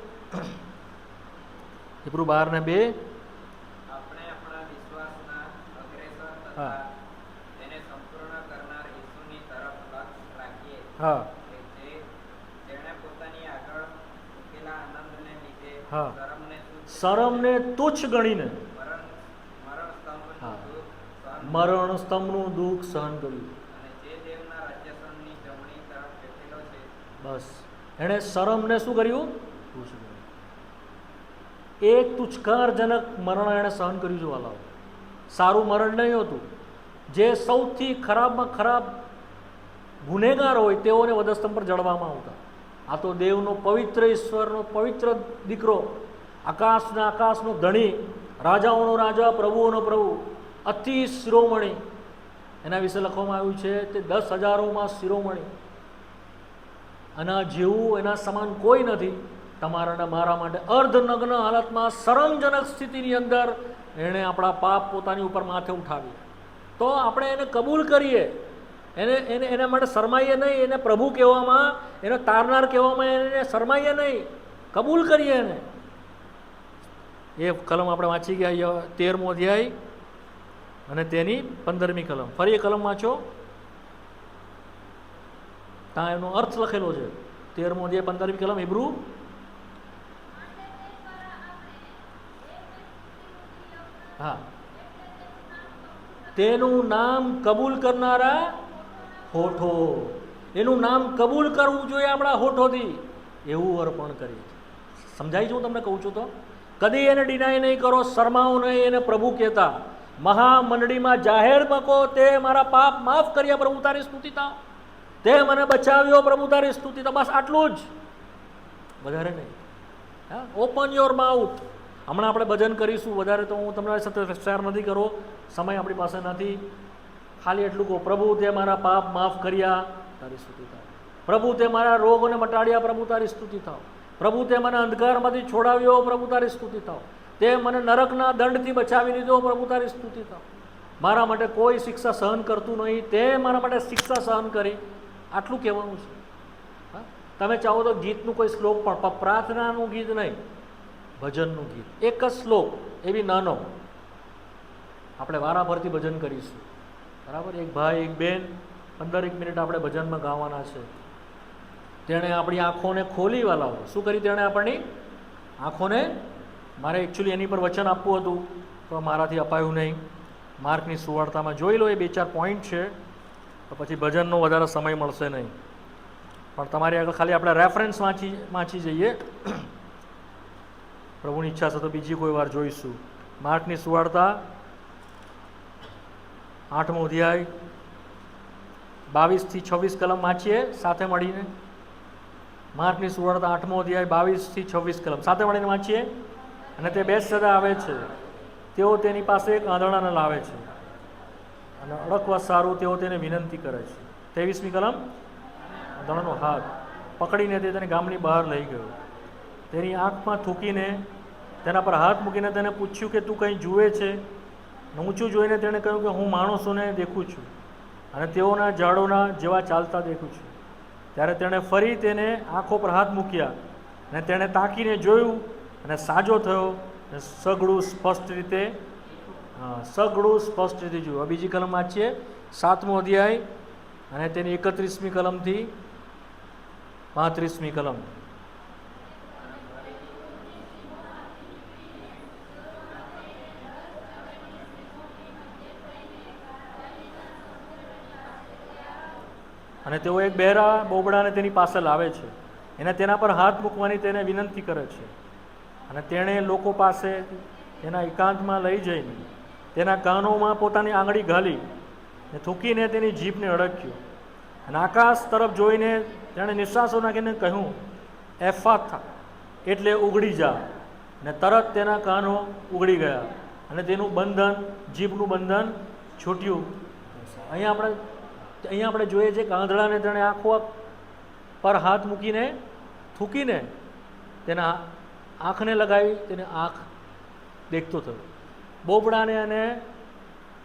હિબ્રુ 12:2.
આપણે આપણા વિશ્વાસના અગ્રેસર તથા તેને સંપૂર્ણ કરનાર ઈસુની તરફ લક્ષ્ય રાખીએ.
હા,
જેણે પોતાની આગળ મૂકેલા આનંદને લીધે
હા, શરમને તુચ્છ ગણીને મરણ સ્તંભનું દુઃખ સહન કર્યું.
અને જે દેવના રાજ્યસનની જમણી તરફ બેઠેલો છે.
બસ, એણે શરમને શું કર્યું? એક તુચ્છકારજનક મરણ એણે સહન કર્યું છે વાલાઓ. સારું મરણ નહીં હતું. જે સૌથી ખરાબમાં ખરાબ ગુનેગાર હોય તેઓને વધસ્તંભ પર જડવામાં આવતા. આ તો દેવનો પવિત્ર, ઈશ્વરનો પવિત્ર દીકરો, આકાશનો ધણી, રાજાઓનો રાજા, પ્રભુઓનો પ્રભુ, અતિ શિરોમણી. એના વિશે લખવામાં આવ્યું છે તે 10,000ઓમાં શિરોમણી. આના જેવું, એના સમાન કોઈ નથી. તમારા અને મારા માટે અર્ધનગ્ન હાલતમાં શરમજનક સ્થિતિની અંદર એણે આપણા પાપ પોતાની ઉપર માથે ઉઠાવી. તો આપણે એને કબૂલ કરીએ, એના માટે શરમાઈએ નહીં. એને પ્રભુ કહેવામાં, એને તારનાર કહેવામાં એને શરમાઈએ નહીં. કબૂલ કરીએ એને. એ કલમ આપણે વાંચી ગયા, 13મો અધ્યાય અને તેની 15મી કલમ. ફરી એ કલમ વાંચો, ત્યાં એનો અર્થ લખેલો છે. 13મો અધ્યાય 15મી કલમ, હિબ્રુ. હા, તેનું નામ કબૂલ કરનારા હોઠો. એનું નામ કબૂલ કરવું જોઈએ આપણા હોઠોથી. એવું અર્પણ કરીએ. સમજાય છે હું તમને કહું છું તો? કદી એને ડિનાય નહીં કરો, શરમાવો નહીં. એને પ્રભુ કહેતા, મહામંડળીમાં જાહેરમાં કહો, તે મારા પાપ માફ કર્યા પ્રભુ તારી સ્તુતિ થાવ, તે મને બચાવ્યો પ્રભુ તારી સ્તુતિ થાવ. બસ આટલું જ, વધારે નહીં. હા, ઓપન યોર માઉથ. હમણાં આપણે ભજન કરીશું, વધારે તો હું તમારી સાથે શેર નથી કરો, સમય આપણી પાસે નથી. ખાલી એટલું કહો, પ્રભુ તે મારા પાપ માફ કર્યા તારી સ્તુતિ થાવ. પ્રભુ તે મારા રોગોને મટાડ્યા પ્રભુ તારી સ્તુતિ થાવ. પ્રભુ તે મને અંધકારમાંથી છોડાવ્યો પ્રભુ તારી સ્તુતિ થાવ. તે મને નરકના દંડથી બચાવી લીધો પ્રભુ તારી સ્તુતિ થાવ. મારા માટે કોઈ શિક્ષા સહન કરતું નહીં, તે મારા માટે શિક્ષા સહન કરી. આટલું કહેવાનું છે. હા, તમે ચાહો તો ગીતનું કોઈ શ્લોક પણ, પ્રાર્થનાનું ગીત નહીં, ભજનનું ગીત, એક જ શ્લોક, એવી નાનો. આપણે વારાફરતી ભજન કરીશું, બરાબર? એક ભાઈ, એક બેન 15 મિનિટ આપણે ભજનમાં ગાવાના છે. તેણે આપણી આંખોને ખોલી વાલાઓ. શું કરી તેણે આપણી આંખોને? મારે એકચ્યુઅલી એની પર વચન આપવું હતું તો મારાથી અપાયું નહીં. માર્કની સુવાર્તામાં જોઈ લો, એ 2-4 પોઈન્ટ છે, તો પછી ભજનનો વધારે સમય મળશે નહીં. પણ તમારી આગળ ખાલી આપણે રેફરન્સ વાંચી જઈએ. પ્રભુની ઈચ્છા છે તો બીજી કોઈ વાર જોઈશું. માર્કની સુવાર્તા 8મો અધ્યાય 22 થી 26 કલમ વાંચીએ સાથે મળીને. માર્કની સુવાર્તા 8મો અધ્યાય 22 થી 26 કલમ સાથે મળીને વાંચીએ. અને તે બેથસેદા આવે છે. તેઓ તેની પાસે એક આંધળાને લાવે છે અને અડકવા સારું તેઓ તેને વિનંતી કરે છે. 23મી કલમ. આંધળાનો હાથ પકડીને તે તેને ગામની બહાર લઈ ગયો. તેની આંખમાં થૂકીને તેના પર હાથ મૂકીને તેને પૂછ્યું કે તું કંઈ જુએ છે? ઊંચું જોઈને તેણે કહ્યું કે હું માણસોને દેખું છું અને તેઓના ઝાડોના જેવા ચાલતા દેખું છું. ત્યારે તેણે ફરી તેને આંખો પર હાથ મૂક્યા અને તેણે તાકીને જોયું અને સાજો થયો અને સઘળું સ્પષ્ટ રીતે જોયું. બીજી કલમ વાંચીએ 7મો અધ્યાય અને તેની 31મી કલમથી 35મી કલમ. અને તેઓ એક બહેરા બોબડાને તેની પાસે લાવે છે. એને તેના પર હાથ મૂકવાની તેને વિનંતી કરે છે. અને તેણે લોકો પાસે તેના એકાંતમાં લઈ જઈને તેના કાનોમાં પોતાની આંગળી ઘાલી ને થૂકીને તેની જીભને અડક્યો. અને આકાશ તરફ જોઈને તેણે નિશ્વાસો નાખીને કહ્યું, એફાથા, એટલે ઉઘડી જા. ને તરત તેના કાનો ઉઘડી ગયા અને તેનું બંધન, જીભનું બંધન છૂટ્યું. અહીંયા આપણે જોઈએ છે કે આંધળાને તેણે આંખો પર હાથ મૂકીને થૂકીને તેના આંખને લગાવી, તેને આંખ દેખતો થયો. બોબડાને અને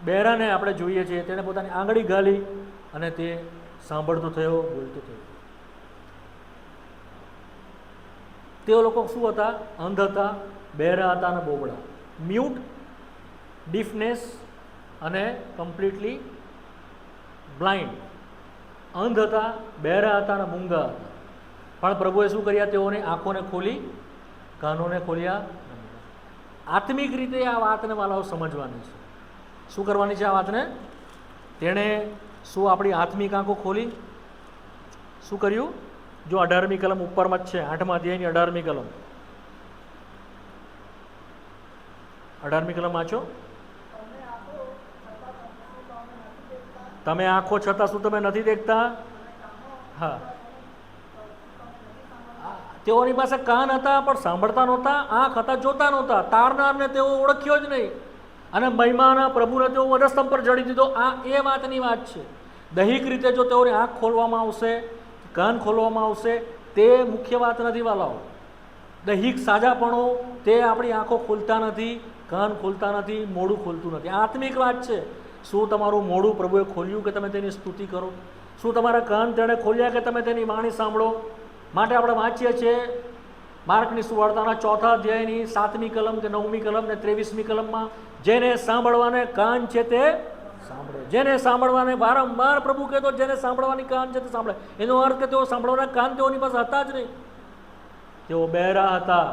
બહેરાને આપણે જોઈએ છીએ તેણે પોતાની આંગળી ઘાલી અને તે સાંભળતો થયો, બોલતો થયો. તેઓ લોકો શું હતા? અંધ હતા, બહેરા હતા અને બોબડા. મ્યુટ, ડીફનેસ અને કમ્પ્લીટલી બ્લાઇન્ડ. અંધ હતા, બહેરા હતા અને મૂંગા હતા. પણ પ્રભુએ શું કર્યા? તેઓની આંખોને ખોલી, કાનોને ખોલ્યા. આત્મિક રીતે આ વાતને વાલાઓ સમજવાની છે. શું કરવાની છે આ વાતને? તેણે શું આપણી આત્મિક આંખો ખોલી? શું કર્યું? જો 18મી કલમ ઉપરમાં જ છે, 8મા અધ્યાયની 18મી કલમ. 18મી કલમ વાંચો. તમે આંખો છતાં શું તમે નથી દેખતા? હા, તેઓની પાસે કાન હતા પણ સાંભળતા નહોતા, આંખ હતા જોતા નહોતા. તારનારને તેઓ ઓળખ્યો જ નહીં અને મહિમાના પ્રભુને તેઓ વધસ્તંભ પર જડી દીધો. આ એ વાતની વાત છે. દૈહિક રીતે જો તેઓની આંખ ખોલવામાં આવશે, કાન ખોલવામાં આવશે, તે મુખ્ય વાત નથી વાલાઓ. દૈહિક સાજાપણો તે આપણી આંખો ખોલતા નથી, કાન ખોલતા નથી, મોઢું ખોલતું નથી. આત્મિક વાત છે. શું તમારું મોઢું પ્રભુએ ખોલ્યું કે તમે તેની સ્તુતિ કરો? શું તમારા કાન તેણે ખોલ્યા કે તમે તેની વાણી સાંભળો? માટે આપણે વાંચીએ છીએ માર્કની સુવાર્તાના 4થા અધ્યાયની 7મી કલમ કે 9મી કલમ ને 23મી કલમમાં, જેને સાંભળવાને કાન છે તે સાંભળે. જેને સાંભળવાને વારંવાર પ્રભુ કહેતો, જેને સાંભળવાની કાન છે તે સાંભળે. એનો અર્થ કે તેઓ સાંભળવાના કાન તેઓની પાસે હતા જ નહીં, તેઓ બહેરા હતા.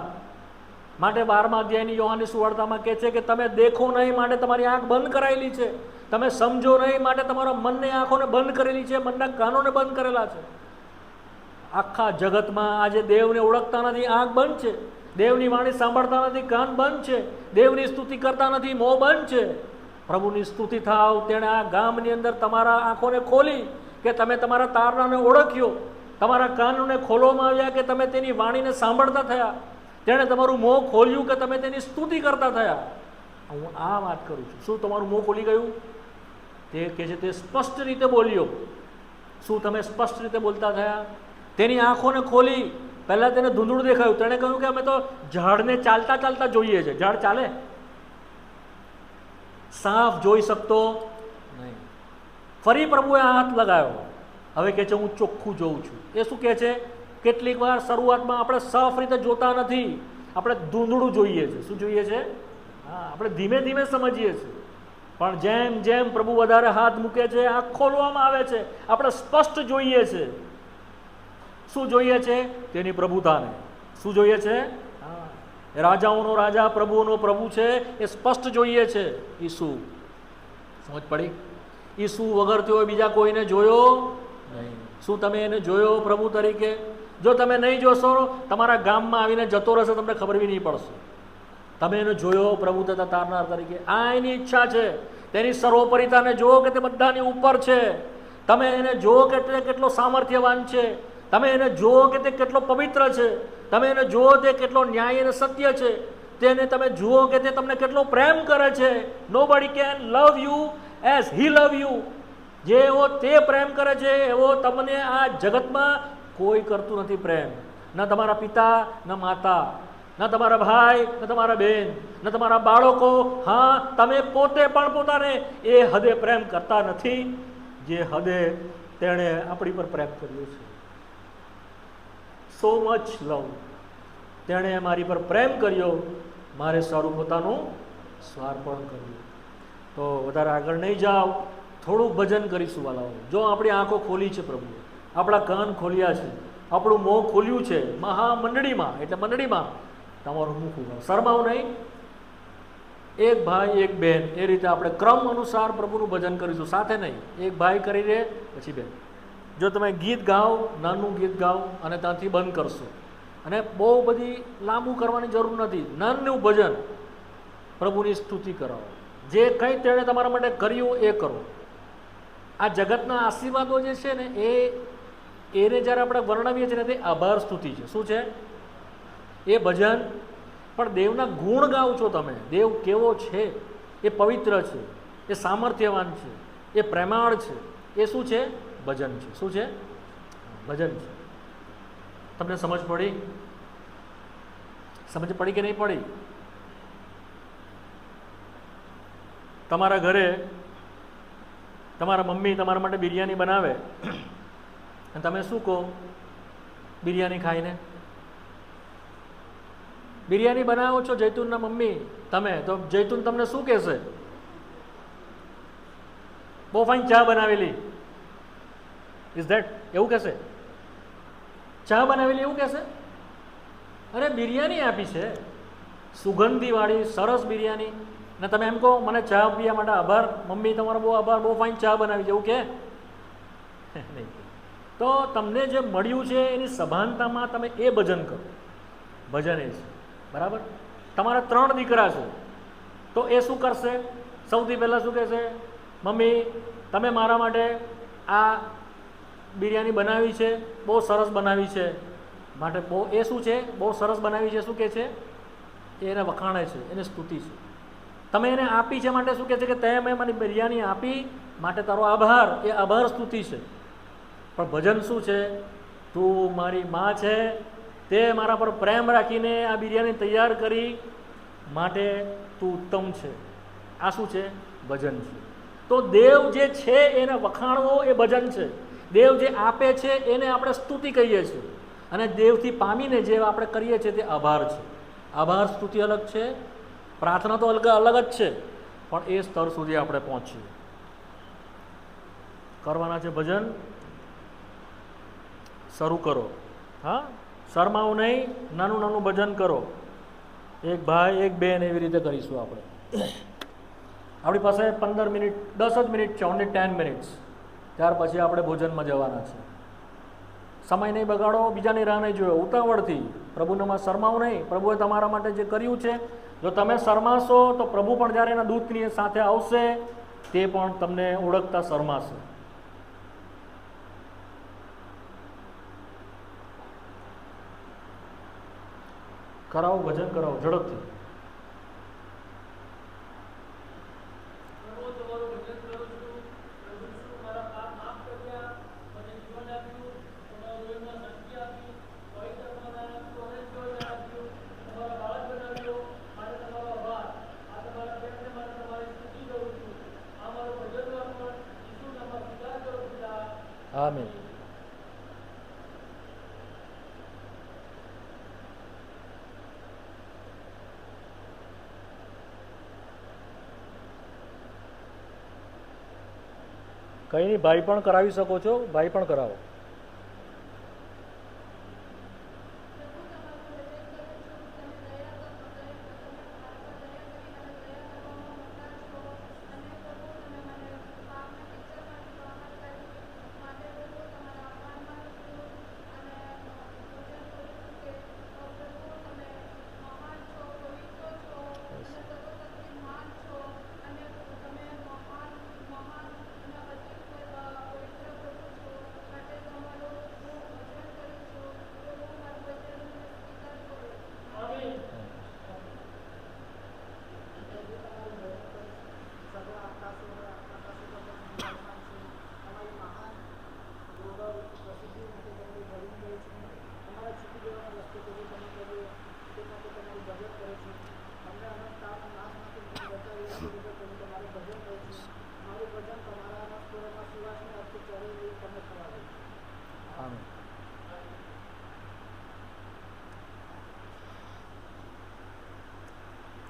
માટે 12મા અધ્યાયની યોહાનની સુવાર્તામાં કહે છે કે તમે દેખો નહીં માટે તમારી આંખ બંધ કરાયેલી છે, તમે સમજો નહીં માટે તમારા મનની આંખોને બંધ કરેલી છે, મનના કાનોને બંધ કરેલા છે. આખા જગતમાં આજે દેવને ઓળખતા નથી, આંખ બંધ છે. દેવની વાણી સાંભળતા નથી, કાન બંધ છે. દેવની સ્તુતિ કરતા નથી, મોં બંધ છે. પ્રભુની સ્તુતિ થાવ. તેણે આ ગામની અંદર તમારા આંખોને ખોલી કે તમે તમારા તારનાને ઓળખ્યો, તમારા કાનોને ખોલવામાં આવ્યા કે તમે તેની વાણીને સાંભળતા થયા. તેણે તમારું મોં ખોલ્યું કે તમે તેની સ્તુતિ કરતા થયા. હું આ વાત કરું છું. શું તમારું મોં ખોલી ગયું? તે કહે છે તે સ્પષ્ટ રીતે બોલ્યો. શું તમે સ્પષ્ટ રીતે બોલતા થયા? તેની આંખોને ખોલી. પહેલાં તેને ધૂંધળું દેખાયું. તેણે કહ્યું કે અમે તો ઝાડને ચાલતા ચાલતા જોઈએ છે. ઝાડ ચાલે? સાફ જોઈ શકતો નહીં. ફરી પ્રભુએ હાથ લગાવ્યો. હવે કહે છે હું ચોખ્ખું જોઉં છું. એ શું કહે છે? કેટલીક વાર શરૂઆતમાં આપણે સાફ રીતે જોતા નથી, આપણે ધૂંધળું જોઈએ છે. શું જોઈએ છે? હા, આપણે ધીમે ધીમે સમજીએ છીએ. પણ જેમ જેમ પ્રભુ વધારે હાથ મૂકે છે, આંખ ખોલવામાં આવે છે, આપણે સ્પષ્ટ જોઈએ છે. શું જોઈએ છે? તેની પ્રભુતાને. શું જોઈએ છે? હા, રાજાઓનો રાજા, પ્રભુઓનો પ્રભુ છે, એ સ્પષ્ટ જોઈએ છે. ઈસુ. સમજ પડી? ઈસુ વગર તેઓ બીજા કોઈને જોયો નહીં. શું તમે એને જોયો પ્રભુ તરીકે? જો તમે નહીં જોશો, તમારા ગામમાં આવીને જતો રહેશે, તમને ખબર બી નહીં પડશે. તમે એને જોયો પ્રભુ તથા તારનાર તરીકે, આ એની ઈચ્છા છે. તેની સર્વોપરિતાને જુઓ કે તે બધાની ઉપર છે. તમે એને જુઓ કે તે કેટલો સામર્થ્યવાન છે. તમે એને જુઓ કે તે કેટલો પવિત્ર છે. તમે એને જુઓ તે કેટલો ન્યાય અને સત્ય છે. તેને તમે જુઓ કે તે તમને કેટલો પ્રેમ કરે છે. Nobody can love you as he love you. જેવો તે પ્રેમ કરે છે એવો તમને આ જગતમાં કોઈ કરતું નથી પ્રેમ. ન તમારા પિતા, ન માતા, ન તમારા ભાઈ, ન તમારા બહેન, ન તમારા બાળકો. હા, તમે પોતે પણ પોતાને એ હદે પ્રેમ કરતા નથી જે હદે તેણે આપણી પર પ્રેમ કર્યો છે. સો મચ લવ. તેણે મારી પર પ્રેમ કર્યો, મારે સારું પોતાનું સ્વાર્પણ કર્યું. તો વધારે આગળ નહીં જાઓ, થોડુંક ભજન કરીશું વાલાઓ. જો આપણી આંખો ખોલી છે પ્રભુએ, આપણા કાન ખોલ્યા છે, આપણું મોં ખોલ્યું છે મહામંડળીમાં, એટલે મંડળીમાં તમારું મુખ ઉગાવો, શરમાવું નહીં. એક ભાઈ એક બહેન એ રીતે આપણે ક્રમ અનુસાર પ્રભુનું ભજન કરીશું, સાથે નહીં. એક ભાઈ કરી દે પછી બહેન. જો તમે ગીત ગાઓ, નાનું ગીત ગાઓ અને ત્યાંથી બંધ કરશો, અને બહુ બધી લાંબુ કરવાની જરૂર નથી. નાનું ભજન, પ્રભુની સ્તુતિ કરાવો. જે કંઈ તેણે તમારા માટે કર્યું એ કરો. આ જગતના આશીર્વાદો જે છે ને એને જ્યારે આપણે વર્ણવીએ છીએ ને તે આભાર સ્તુતિ છે. શું છે એ ભજન? પણ દેવના ગુણ ગાઓ છો તમે. દેવ કેવો છે, એ પવિત્ર છે, એ સામર્થ્યવાન છે, એ પ્રેમાળ છે. એ શું છે? ભજન છે. શું છે? ભજન છે. તમને સમજ પડી? સમજ પડી કે નહીં પડી? તમારા ઘરે તમારા મમ્મી તમારા માટે બિરયાની બનાવે અને તમે શું કહો બિરયાની ખાઈને? બિરયાની બનાવો છો જૈતુનના મમ્મી તમે, તો જૈતુન તમને શું કહેશે? બહુ ફાઇન ચા બનાવેલી. Is that? એવું કહેશે? ચા બનાવેલી એવું કહેશે? અરે બિરયાની આપી છે, સુગંધીવાળી સરસ બિરયાની, ને તમે એમ કહો મને ચા પીવા માટે આભાર મમ્મી, તમારો બહુ આભાર, બહુ ફાઇન ચા બનાવી છે, એવું કે નહીં? તો તમને જે મળ્યું છે એની સભાનતામાં તમે એ ભજન કરો. ભજન એ છે, બરાબર? તમારા 3 દીકરા છે, તો એ શું કરશે? સૌથી પહેલાં શું કહેશે? મમ્મી તમે મારા માટે આ બિરયાની બનાવી છે, બહુ સરસ બનાવી છે, માટે બહુ એ શું છે? બહુ સરસ બનાવી છે. શું કહે છે? એને વખાણે છે, એને સ્તુતિ છે. તમે એને આપી છે માટે શું કહે છે? કે તે મેં મને બિરયાની આપી માટે તારો આભાર. એ આભાર સ્તુતિ છે. પણ ભજન શું છે? તું મારી માં છે, તે મારા પર પ્રેમ રાખીને આ બિરયાની તૈયાર કરી માટે તું ઉત્તમ છે. આ શું છે? ભજન છે. તો દેવ જે છે એને વખાણવો એ ભજન છે. દેવ જે આપે છે એને આપણે સ્તુતિ કહીએ છીએ, અને દેવથી પામીને જે આપણે કરીએ છીએ તે આભાર છે. આભાર સ્તુતિ અલગ છે, પ્રાર્થના તો અલગ જ છે, પણ એ સ્તર સુધી આપણે પહોંચીએ. કરવાના છે ભજન. શરૂ કરો. હા, શરમાવું નહીં, નાનું નાનું ભજન કરો. એક ભાઈ એક બહેન એવી રીતે કરીશું આપણે. આપણી પાસે 15 મિનિટ 10 જ મિનિટ છે, ઓનલી 10 મિનિટ્સ. ત્યાર પછી આપણે ભોજનમાં જવાના છે. સમય નહીં બગાડો, બીજાની રાહ નહીં જોયો ઉતાવળથી. પ્રભુનામાં શરમાવું નહીં. પ્રભુએ તમારા માટે જે કર્યું છે, જો તમે શરમાશો તો પ્રભુ પણ જ્યારે એના દૂતની સાથે આવશે તે પણ તમને ઓળખતા શરમાશે. કરાવો ભજન, કરાવો ઝડપથી. આમીન. કંઈ નહીં, ભાઈ પણ કરાવી શકો છો, ભાઈ પણ કરાવો.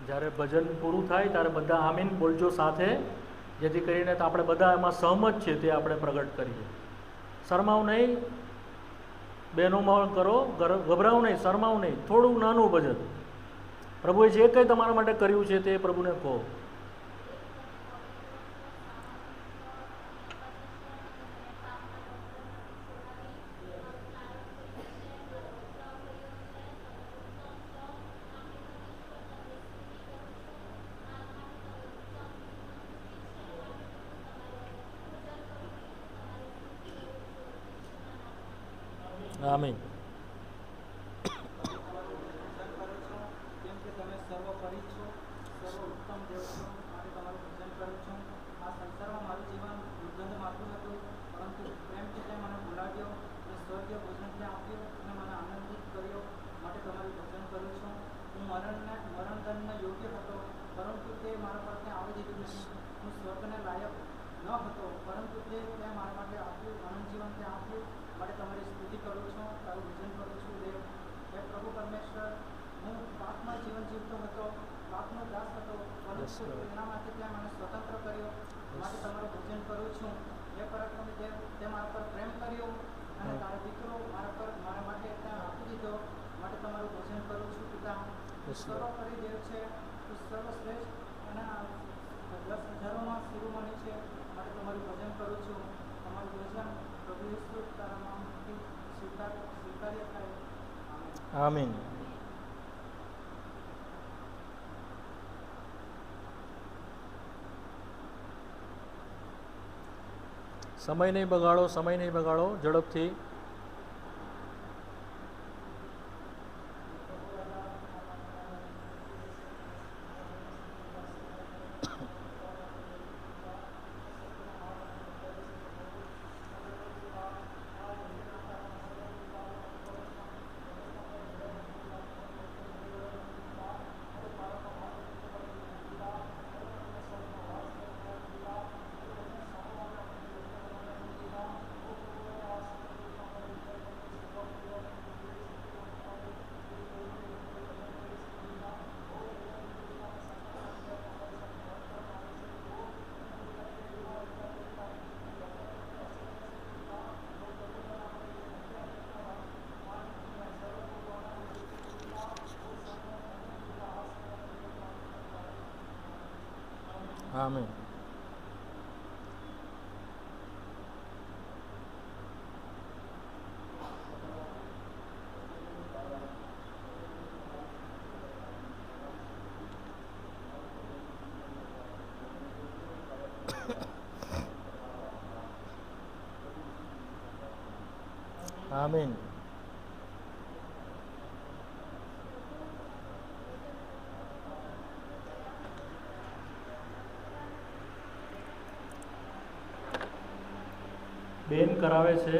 જ્યારે ભજન પૂરું થાય ત્યારે બધા આમીન બોલજો સાથે, જેથી કરીને તો આપણે બધા એમાં સહમત છીએ તે આપણે પ્રગટ કરીએ. શરમાવ નહીં, બહેનોમાં કરો, ગભરાવ નહીં, શરમાવ નહીં. થોડું નાનું ભજન, પ્રભુએ જે કંઈ તમારા માટે કર્યું છે તે પ્રભુને કહો. આમીન.
કેમ કે તમે સર્વોપરી છો, સર્વ ઉત્તમ દેવ છો, માટે તમારું ભજન કરું છું. આ સંસારમાં મારું જીવન દુર્ગંધ મારતું હતું, પરંતુ પ્રેમથી તે મને બોલાવ્યો અને સ્વર્ગીય ભોજનને આપ્યું અને મને આનંદિત કર્યો, માટે તમારું ભજન કરું છું. હું મરણદંડને યોગ્ય હતો, પરંતુ તે મારા પર ત્યાં આવી દીધું નહીં. હું સ્વર્ગને લાયક ન હતો, પરંતુ તે મારા માટે આપ્યું, અનંત જીવન તે આપ્યું, માટે તમારી સ્તુતિ કરું છું, તારું ભજન કરું છું. દેવ હે પ્રભુ પરમેશ્વર, હું પાપમાં જીવન જીવતો હતો, પાપનો દાસ હતો, પરંતુ એનામાંથી ત્યાં મને સ્વતંત્ર કર્યો, માટે તમારું ભજન કરું છું. હે પરાક્રમી દેવ, તે મારા પર પ્રેમ કર્યો અને તારો દીકરો મારા માટે ત્યાં આપી દીધો, માટે તમારું ભજન કરું છું. પિતા, તું સર્વોપરી દેવ છે, તું સર્વશ્રેષ્ઠ અને 10,000માં શિરોમણી છે, માટે તમારું ભજન કરું છું. તમારું ભજન પ્રભુ ઈસુ તારા નામથી સ્વીકાર્ય થાય.
આમીન. સમય નહીં બગાડો, સમય નહીં બગાડો, ઝડપથી. આમીન. આમીન. બેન કરાવે છે.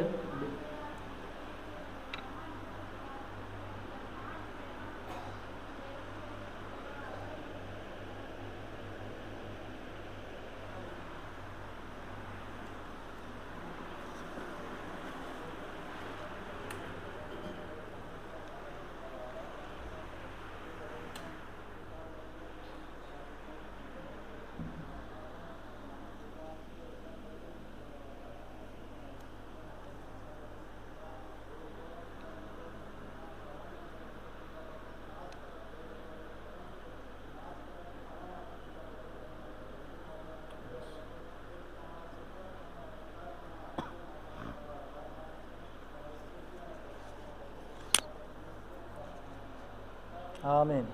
આમીન.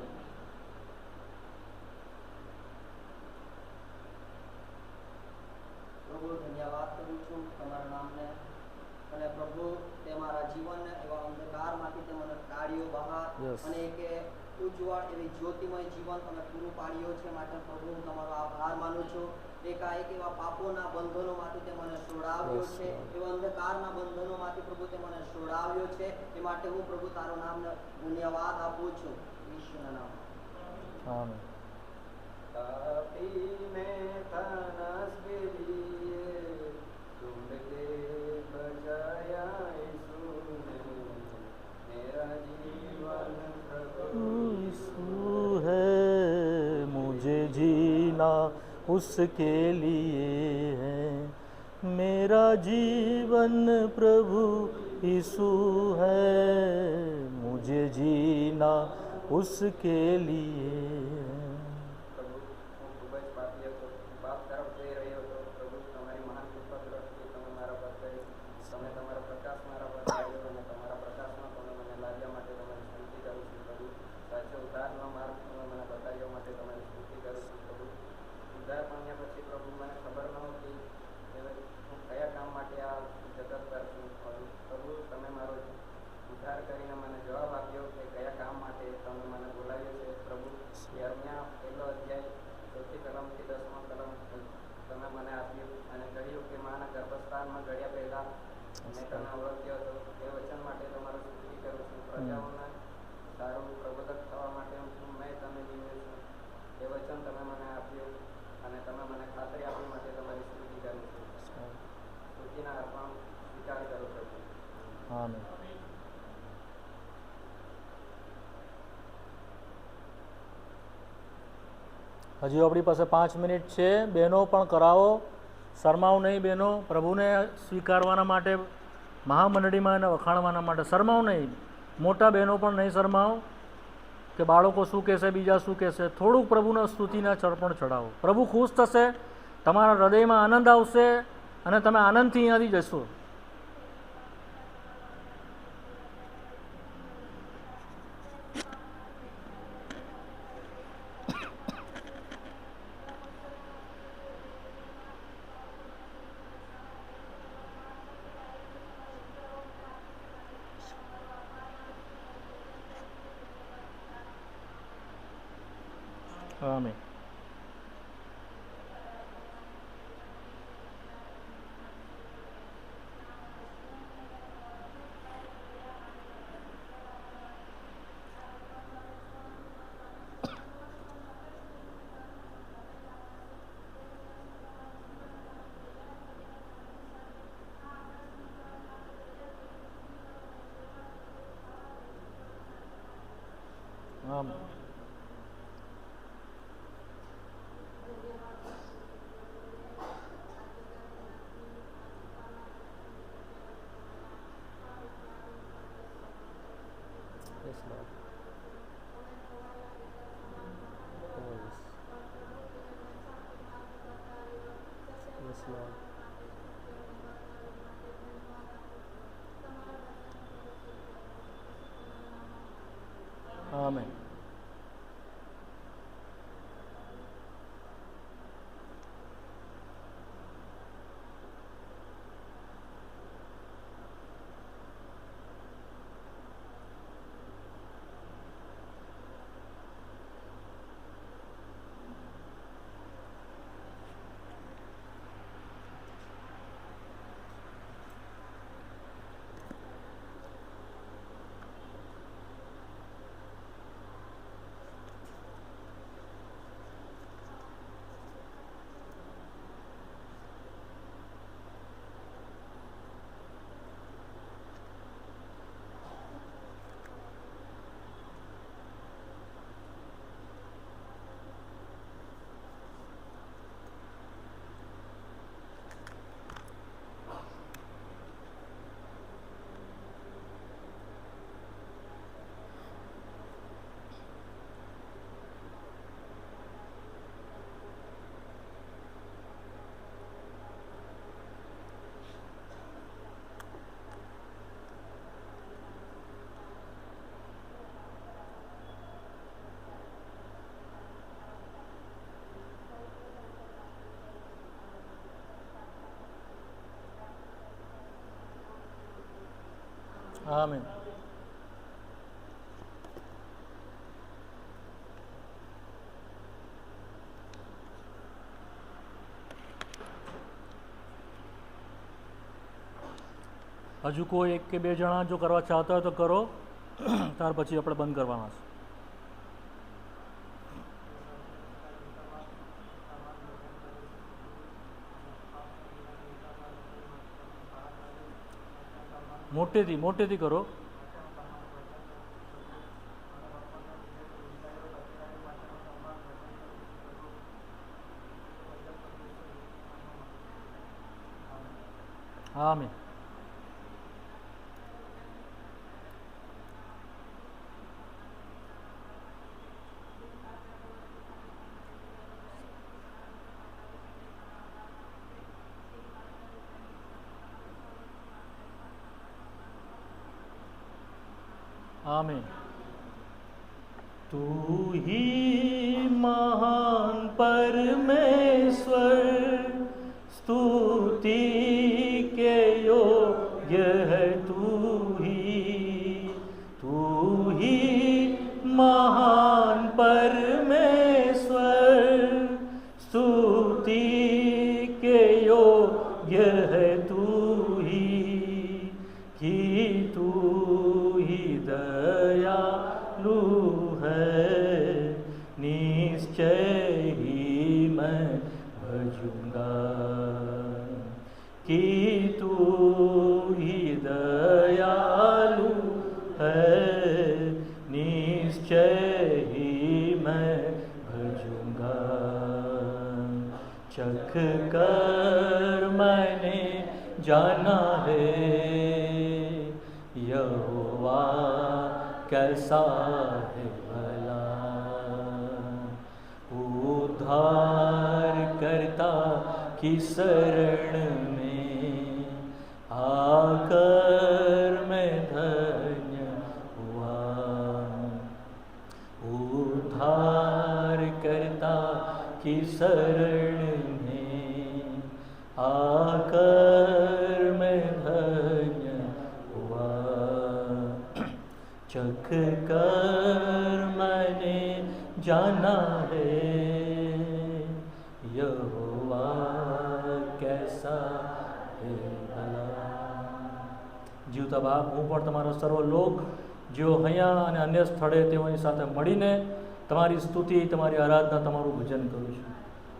પ્રભુ ધન્યવાદ કરું છું તમારા નામને, અને પ્રભુ તે મારા જીવનને એવા અંધકારમાંથી તે મને કાઢ્યો બહાર, અને એક ઉજ્જવળ એવી જ્યોતિમય જીવન તમે પૂરું પાડ્યો છે. માટે પ્રભુ હું તમારો આભાર માનું છું. એકાએક એવા પાપોના બંધનોમાંથી તે મને છોડાવ્યો છે, એવા અંધકારના બંધનોમાંથી પ્રભુ તે મને છોડાવ્યો છે. એ માટે હું પ્રભુ તારો નામને ધન્યવાદ આપું છું. ઈશ્વરના નામ.
આમીન.
पापी में था के लिए ढूंढते बजाया यीशु ने, मेरा जीवन प्रभु
यीशु है. जीना उसके लिए है। मेरा जीवन प्रभु यीशु है, मुझे जीना उसके लिए है।
પ્રભુ હું ખૂબ જ પાપી હતો, પાપ તરફ જઈ રહ્યો હતો. પ્રભુ તમારી મહાન કૃપા તરફથી તમે મારા પર કરી, તમે તમારો પ્રકાશ મારા પર પાડ્યો અને તમારા પ્રકાશમાં તમે મને લાવ્યા માટે તમારી સ્તુતિ કરું છું. પ્રભુ સાચો ઉદ્ધારનો માર્ગ તમે મને બતાવ્યા માટે તમારી સ્તુતિ કરું છું. પ્રભુ ઉદ્ધાર પામ્યા પછી પ્રભુ મને ખબર નહોતી કે હું કયા કામ માટે આ જગત પર છું. પ્રભુ તમે મારો ઉદ્ધાર કરીને મને જવાબ આપ્યો કે કયા કામ માટે તમે મને બોલાવ્યો છે. પ્રભુ યર્મ્યા 1 અધ્યાય 4થી કલમથી 10મા કલમ તમે મને આપ્યું અને કહ્યું કે માના ગર્ભસ્થાનમાં ઘડ્યા પહેલાં મેં તને ઓળખ્યો હતો. એ વચન માટે તમારો સ્તુતિ કરું છું. પ્રજાઓને સારું પ્રબોધક થવા માટે મેં તમે જીવ્યો છું. એ વચન તમે મને આપ્યું અને તમે મને ખાતરી આપી માટે તમારી સ્તુતિ કરું છું. સ્તુતિના અર્પણ સ્વીકાર કરો પ્રભુ.
આમેન. હજી આપણી પાસે 5 મિનિટ છે. બહેનો પણ કરાવો, શરમાવ નહીં બહેનો. પ્રભુને સ્વીકારવાના માટે, મહામંડળીમાં એને વખાણવાના માટે શરમાવ નહીં. મોટા બહેનો પણ નહીં શરમાવ કે બાળકો શું કહેશે, બીજા શું કહેશે. થોડુંક પ્રભુના સ્તુતિના ચર્પણ ચડાવો. પ્રભુ ખુશ થશે, તમારા હૃદયમાં આનંદ આવશે અને તમે આનંદથી અહીંયાથી જશો. Amen. Amen. Yes, Lord. Oh, yes. Yes, Lord. Amen. Amen. હજુ કોઈ 1 કે 2 જણા જો કરવા ચાહતા હોય તો કરો, ત્યાર પછી આપણે બંધ કરવાના છે. મોટેથી કરો. આમીન. आमीन. तू ही महान परमेश्वर, स्तुति के योग्य है तू ही महान परमेश्वर, स्तुति के योग्य है तू ही, कि तू ही दयालु है, निश्चय ही मैं भजूंगा, कि तू ही दयालु है, निश्चय ही मैं भजूंगा। चख कर मैंने जाना है यहोवा कैसा है भला, उद्धार करता की शरण में आकर मैं धन्य हुआ, उद्धार करता की शरण में आकर मैं धन्य हुआ। चख कर मैंने जाना है यहोवा कैसा है भला। જીવતા બાપ, હું પણ તમારો સર્વ લોક જેઓ અહીંયા અને અન્ય સ્થળે તેઓની સાથે મળીને તમારી સ્તુતિ, તમારી આરાધના, તમારું ભજન કરું છું.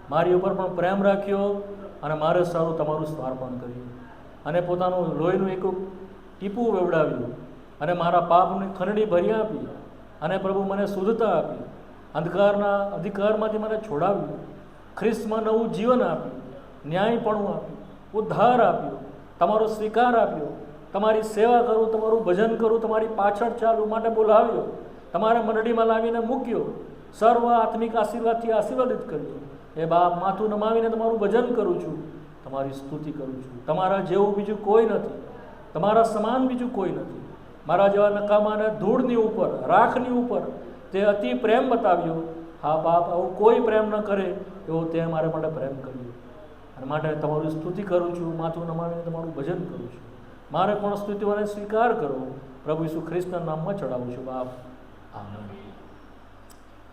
મારી ઉપર પણ પ્રેમ રાખ્યો અને મારે સારું તમારું સ્વાર્પણ કર્યું અને પોતાનું લોહીનું એક ટીપું વેવડાવ્યું અને મારા પાપની ખંડણી ભરી આપી અને પ્રભુ મને શુદ્ધતા આપી, અંધકારના અધિકારમાંથી મને છોડાવ્યું, ખ્રિસ્તમાં નવું જીવન આપ્યું, ન્યાયપણું આપ્યું, ઉદ્ધાર આપ્યો, તમારો સ્વીકાર આપ્યો, તમારી સેવા કરું, તમારું ભજન કરું, તમારી પાછળ ચાલવું માટે બોલાવ્યો, તમારા મંડળીમાં લાવીને મૂક્યો, સર્વ આત્મિક આશીર્વાદથી આશીર્વાદિત કર્યો. એ બાપ, માથું નમાવીને તમારું ભજન કરું છું, તમારી સ્તુતિ કરું છું. તમારા જેવું બીજું કોઈ નથી, તમારા સમાન બીજું કોઈ નથી. મારા જેવા નકામાને ધૂળની ઉપર, રાખની ઉપર તે અતિ પ્રેમ બતાવ્યો. હા બાપ, આવું કોઈ પ્રેમ ન કરે એવો તે મારા માટે પ્રેમ કર્યો અને માટે તમારી સ્તુતિ કરું છું, માથું નમાવીને તમારું ભજન કરું છું. મારે પણ સ્તુતિઓને સ્વીકાર કરો, પ્રભુ ઈસુ ખ્રિસ્તના નામમાં ચડાવું છું બાપ. આમીન.